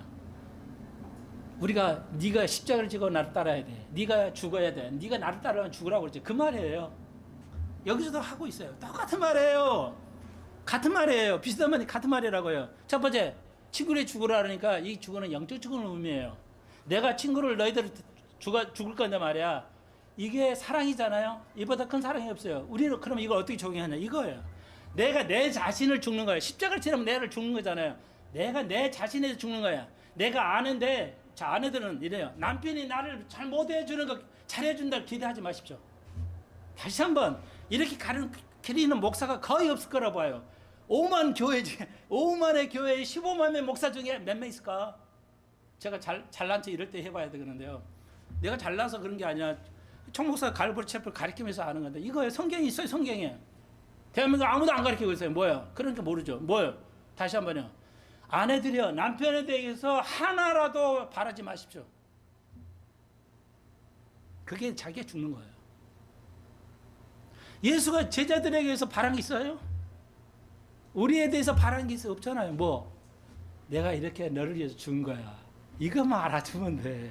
우리가 네가 십자가를 지고 나를 따라야 돼. 네가 죽어야 돼. 네가 나를 따르면 죽으라고 그러지. 그 말이에요. 여기서도 하고 있어요. 똑같은 말이에요. 같은 말이에요. 비슷한 말이 같은 말이라고요. 첫 번째, 친구를 죽으라 그러니까 이 죽어는 영적 죽음을 의미해요. 내가 친구를 너희들 죽을 건데 말이야. 이게 사랑이잖아요. 이보다 큰 사랑이 없어요. 우리는 그러면 이걸 어떻게 적용하냐 이거예요. 내가 내 자신을 죽는 거예요. 십자가를 치면 내를 죽는 거잖아요. 내가 내 자신에서 죽는 거야. 내가 아는데 자 아내들은 이래요. 남편이 나를 잘 못해주는 거 잘해준다 기대하지 마십시오. 다시 한번 이렇게 가르치는 목사가 거의 없을 거라 봐요. 5만 교회 중에 5만의 교회에 15만 명 목사 중에 몇 명 있을까? 제가 잘난 체 이럴 때 해봐야 되겠는데요. 내가 잘나서 그런 게 아니라 총목사 갈보리 채플 가르치면서 아는 건데 이거에 성경이 있어요. 성경에 대한민국 아무도 안 가르치고 있어요. 뭐예요? 그러니까 모르죠. 뭐예요? 다시 한번요. 아내들이요 남편에 대해서 하나라도 바라지 마십시오. 그게 자기가 죽는 거예요. 예수가 제자들에게서 바란 게 있어요? 우리에 대해서 바란 게 있어 없잖아요. 뭐 내가 이렇게 너를 위해서 준 거야. 이것만 알아주면 돼.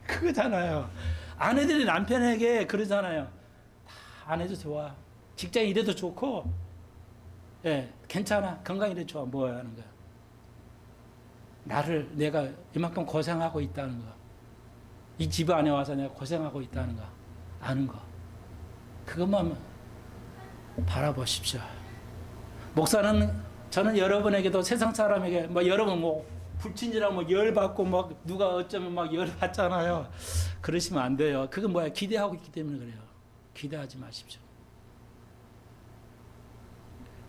그거잖아요. 아내들이 남편에게 그러잖아요. 다 아내도 좋아. 직장 이래도 좋고, 예, 괜찮아. 건강 이래도 좋아. 뭐 하는 거야? 내가 이만큼 고생하고 있다는 거. 이 집 안에 와서 내가 고생하고 있다는 거. 아는 거. 그것만 바라보십시오. 목사는 저는 여러분에게도 세상 사람에게 뭐 여러분 뭐 불친절하고 뭐 열받고 막 누가 어쩌면 막 열받잖아요. 그러시면 안 돼요. 그건 뭐야? 기대하고 있기 때문에 그래요. 기대하지 마십시오.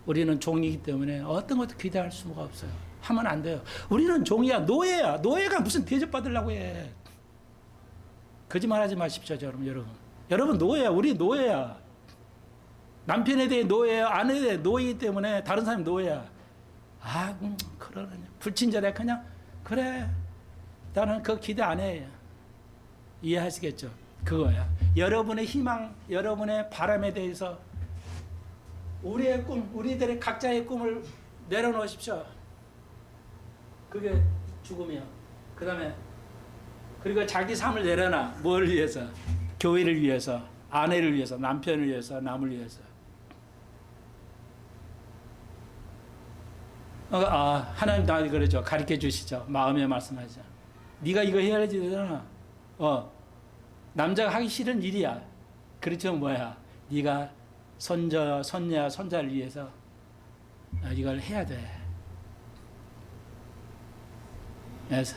우리는 종이기 때문에 어떤 것도 기대할 수가 없어요. 하면 안 돼요. 우리는 종이야. 노예야. 노예가 무슨 대접받으려고 해. 거짓말하지 마십시오. 여러분. 여러분 노예야. 우리 노예야. 남편에 대해 노예야. 아내에 대해 노예이기 때문에 다른 사람이 노예야. 아, 그러냐. 불친절해. 그냥 그래. 나는 그거 기대 안 해. 이해하시겠죠? 그거야. 여러분의 희망, 여러분의 바람에 대해서 우리의 꿈, 우리들의 각자의 꿈을 내려놓으십시오. 그게 죽음이야. 그 다음에 그리고 자기 삶을 내려놔. 뭘 위해서? 교회를 위해서, 아내를 위해서, 남편을 위해서, 남을 위해서. 하나님 나한테 그러죠. 가르쳐 주시죠. 마음에 말씀하죠. 네가 이거 해야지 되잖아. 남자가 하기 싫은 일이야. 그렇죠. 뭐야? 네가 손녀, 손자를 위해서 이걸 해야 돼. 그래서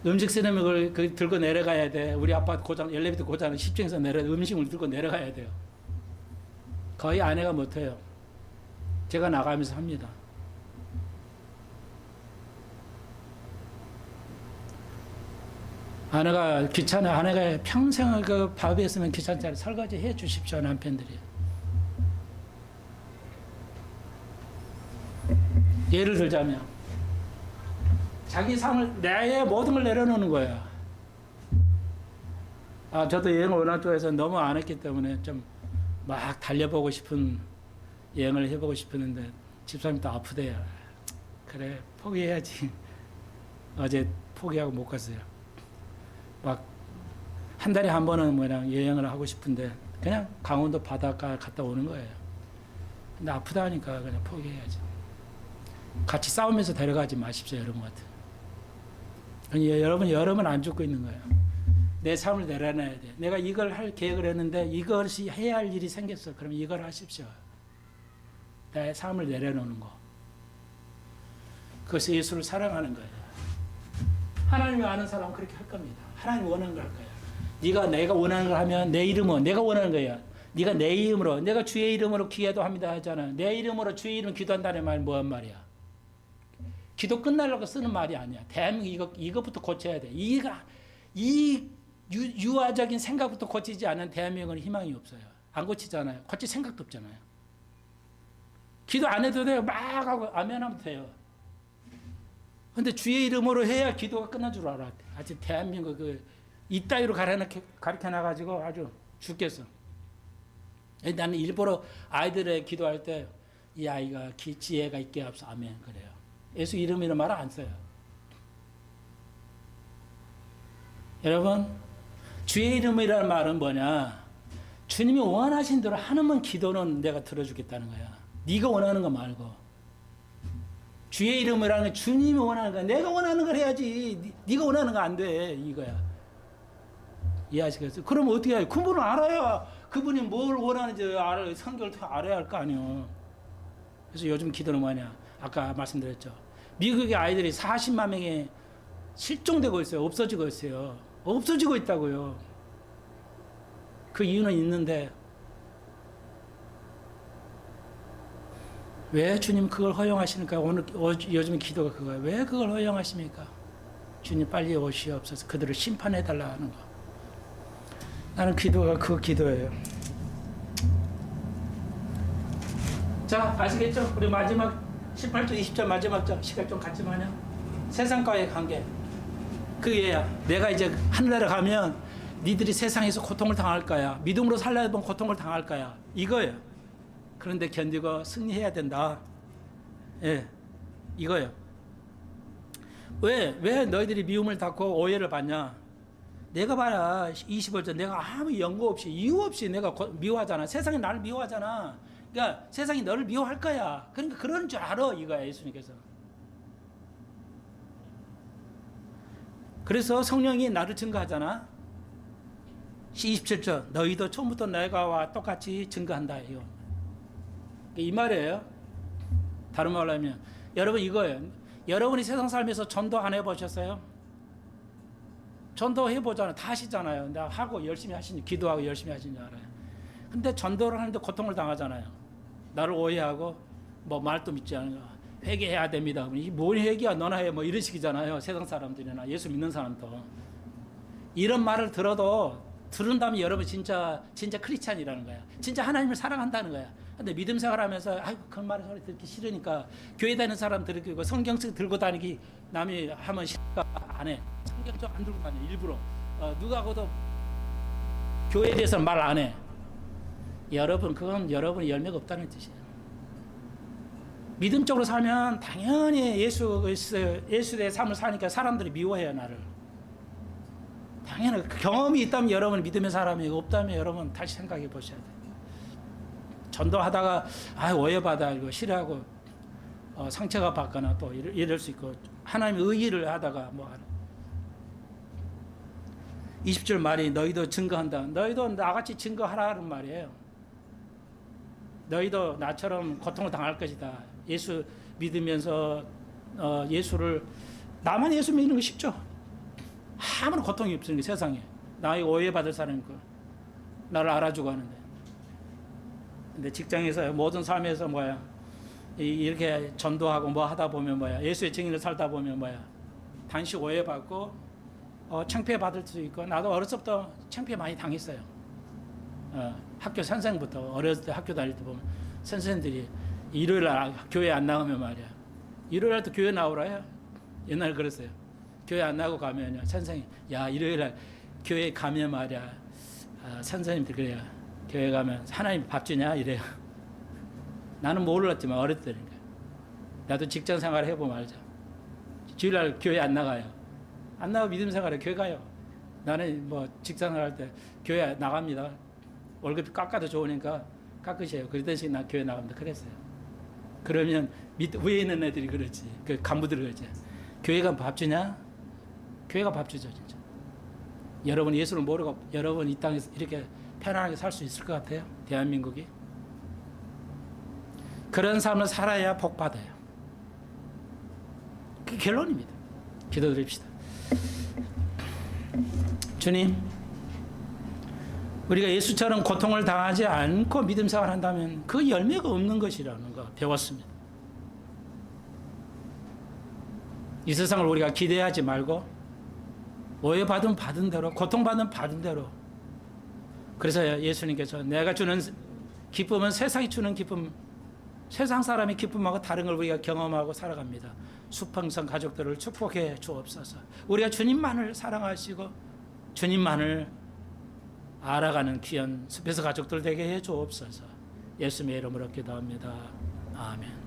음식 쓰려면 그걸 들고 내려가야 돼. 우리 아파트 고장, 엘리베이터 고장 10층에서 음식을 들고 내려가야 돼요. 거의 아내가 못해요. 제가 나가면서 합니다. 아내가 귀찮아. 아내가 평생을 그 밥이 있으면 귀찮잖아요. 설거지 해 주십시오, 남편들이. 예를 들자면, 자기 삶을, 내 모든 걸 내려놓는 거예요. 저도 여행을 워낙 좋아해서 너무 안 했기 때문에 좀 막 달려보고 싶은 여행을 해보고 싶었는데, 집사람이 또 아프대요. 그래, 포기해야지. 어제 포기하고 못 갔어요. 막 한 달에 한 번은 뭐냐 여행을 하고 싶은데 그냥 강원도 바닷가 갔다 오는 거예요. 근데 아프다니까 그냥 포기해야지. 같이 싸우면서 데려가지 마십시오, 여러분한테. 여러분 안 죽고 있는 거예요. 내 삶을 내려놔야 돼. 내가 이걸 할 계획을 했는데 이것이 해야 할 일이 생겼어. 그럼 이걸 하십시오. 내 삶을 내려놓는 거. 그것이 예수를 사랑하는 거예요. 하나님이 아는 사람은 그렇게 할 겁니다. 하나님이 원하는 걸 할 거예요. 내가 원하는 걸 하면 내 이름은 내가 원하는 거야. 네가 내 이름으로, 내가 주의 이름으로 기도도 합니다 하잖아. 내 이름으로 주의 이름 기도한다는 말 뭐한 말이야? 기도 끝나려고 쓰는 말이 아니야. 대한민국 이것부터 고쳐야 돼. 이 유아적인 생각부터 고치지 않은 대한민국은 희망이 없어요. 안 고치잖아요. 고칠 생각도 없잖아요. 기도 안 해도 돼요. 막 하고 아멘하면 돼요. 근데 주의 이름으로 해야 기도가 끝난 줄 알아. 아직 대한민국 이따위로 가르쳐 놔가지고 아주 죽겠어. 나는 일부러 아이들의 기도할 때 이 아이가 지혜가 있게 합서 아멘 그래요. 예수 이름이라는 말을 안 써요. 여러분, 주의 이름이라는 말은 뭐냐? 주님이 원하신 대로 하나만 기도는 내가 들어주겠다는 거야. 네가 원하는 거 말고. 주의 이름이라는 건 주님이 원하는 거야. 내가 원하는 걸 해야지. 네가 원하는 거 안 돼. 이거야. 이해하시겠어요? 그럼 어떻게 해요? 그분을 알아야 그분이 뭘 원하는지 알아야 성경을 알아야 할 거 아니에요. 그래서 요즘 기도는 뭐냐? 아까 말씀드렸죠. 미국의 아이들이 40만 명이 실종되고 있어요. 없어지고 있어요. 없어지고 있다고요. 그 이유는 있는데 왜 주님 그걸 허용하시니까? 오늘 요즘 기도가 그거예요. 왜 그걸 허용하십니까? 주님 빨리 오시옵소서. 그들을 심판해 달라 하는 거. 나는 기도가 그 기도예요. 자, 아시겠죠? 우리 마지막 18절 20절 마지막 절 시간 좀 같지만요. 세상과의 관계. 그게야. 내가 이제 하늘나라 가면 니들이 세상에서 고통을 당할 거야. 믿음으로 살려야 하면 고통을 당할 거야. 이거예요. 그런데 견디고 승리해야 된다. 예, 이거예요. 왜 너희들이 미움을 받고 오해를 받냐? 내가 봐라. 25절 내가 아무 연고 없이 이유 없이 내가 미워하잖아. 세상이 나를 미워하잖아. 그러니까 세상이 너를 미워할 거야. 그러니까 그런 줄 알아. 이거야 예수님께서. 그래서 성령이 나를 증거하잖아. 27절 너희도 처음부터 내가와 똑같이 증거한다. 이거. 이 말이에요. 다른 말로 하면 여러분 이거예요. 여러분이 세상 살면서 전도 안 해보셨어요? 전도 해보잖아요. 다 하시잖아요. 내가 하고 열심히 하시니 기도하고 열심히 하시는 줄 알아요. 근데 전도를 하는데 고통을 당하잖아요. 나를 오해하고 뭐 말도 믿지 않은 거 회개해야 됩니다. 이게 뭔 회개야 너나 해 뭐 이런 식이잖아요. 세상 사람들이나 예수 믿는 사람도 이런 말을 들은 다음에 여러분 진짜 크리스찬이라는 거야. 진짜 하나님을 사랑한다는 거야. 근데 믿음 생활하면서 아이고 그 말 소리 듣기 싫으니까 교회 다니는 사람 들고 성경책 들고 다니기 남이 하면 싫으니까 안 해. 성경책 안 들고 다녀 일부러. 누가하고도 교회에 대해서 말 안 해. 여러분 그건 여러분의 열매가 없다는 뜻이에요. 믿음적으로 살면 당연히 예수의 삶을 사니까 사람들이 미워해요 나를. 당연히 경험이 있다면 여러분 믿음의 사람이 없다면 여러분 다시 생각해 보셔야 돼요. 전도하다가 오해받아 이거 싫어하고 상처가 받거나 또 이럴 수 있고 하나님의 의의를 하다가 뭐 20절 말이 너희도 증거한다. 너희도 나같이 증거하라는 말이에요. 너희도 나처럼 고통을 당할 것이다. 예수 믿으면서 예수를 나만 예수 믿는 거 쉽죠. 아무런 고통이 없으니까 세상에 나의 오해받을 사람이고 나를 알아주고 하는데 근데 직장에서 모든 삶에서 뭐야 이렇게 전도하고 뭐 하다 보면 뭐야 예수의 증인을 살다 보면 뭐야 단시 오해받고 창피해받을 수 있고 나도 어렸을 때부터 창피해 많이 당했어요. 학교 선생부터 어렸을 때 학교 다닐 때 보면 선생님들이 일요일날 교회 안 나오면 말이야 일요일날 또 교회 나오라 해요. 옛날 그랬어요. 교회 안 나고 가면요 선생님 야 일요일날 교회 가면 말이야 선생님들 그래요. 교회 가면 하나님 밥 주냐 이래요. 나는 몰랐지만 어렸을 때니까 나도 직장 생활 해보면 알죠. 주일날 교회 안 나가요. 안 나가고 믿음 생활에 교회 가요. 나는 뭐 직장 생활할 때 교회 나갑니다. 월급 깎아도 좋으니까 깎으세요. 그러듯이 나 교회 나갑니다. 그랬어요. 그러면 위에 있는 애들이 그러지. 그 간부들이 그러지. 교회가 밥 주냐? 교회가 밥 주죠 진짜. 여러분 예수를 모르고 여러분 이 땅에서 이렇게 편안하게 살 수 있을 것 같아요? 대한민국이? 그런 삶을 살아야 복 받아요. 그게 결론입니다. 기도드립시다. 주님, 우리가 예수처럼 고통을 당하지 않고 믿음 생활을 한다면 그 열매가 없는 것이라는 거 배웠습니다. 이 세상을 우리가 기대하지 말고 오해받은 받은 대로 고통받은 받은 대로 그래서 예수님께서 내가 주는 기쁨은 세상이 주는 기쁨 세상 사람의 기쁨하고 다른 걸 우리가 경험하고 살아갑니다. 수평성 가족들을 축복해 주옵소서. 우리가 주님만을 사랑하시고 주님만을 알아가는 귀한 숲에서 가족들 되게 해 주옵소서. 예수님의 이름으로 기도합니다. 아멘.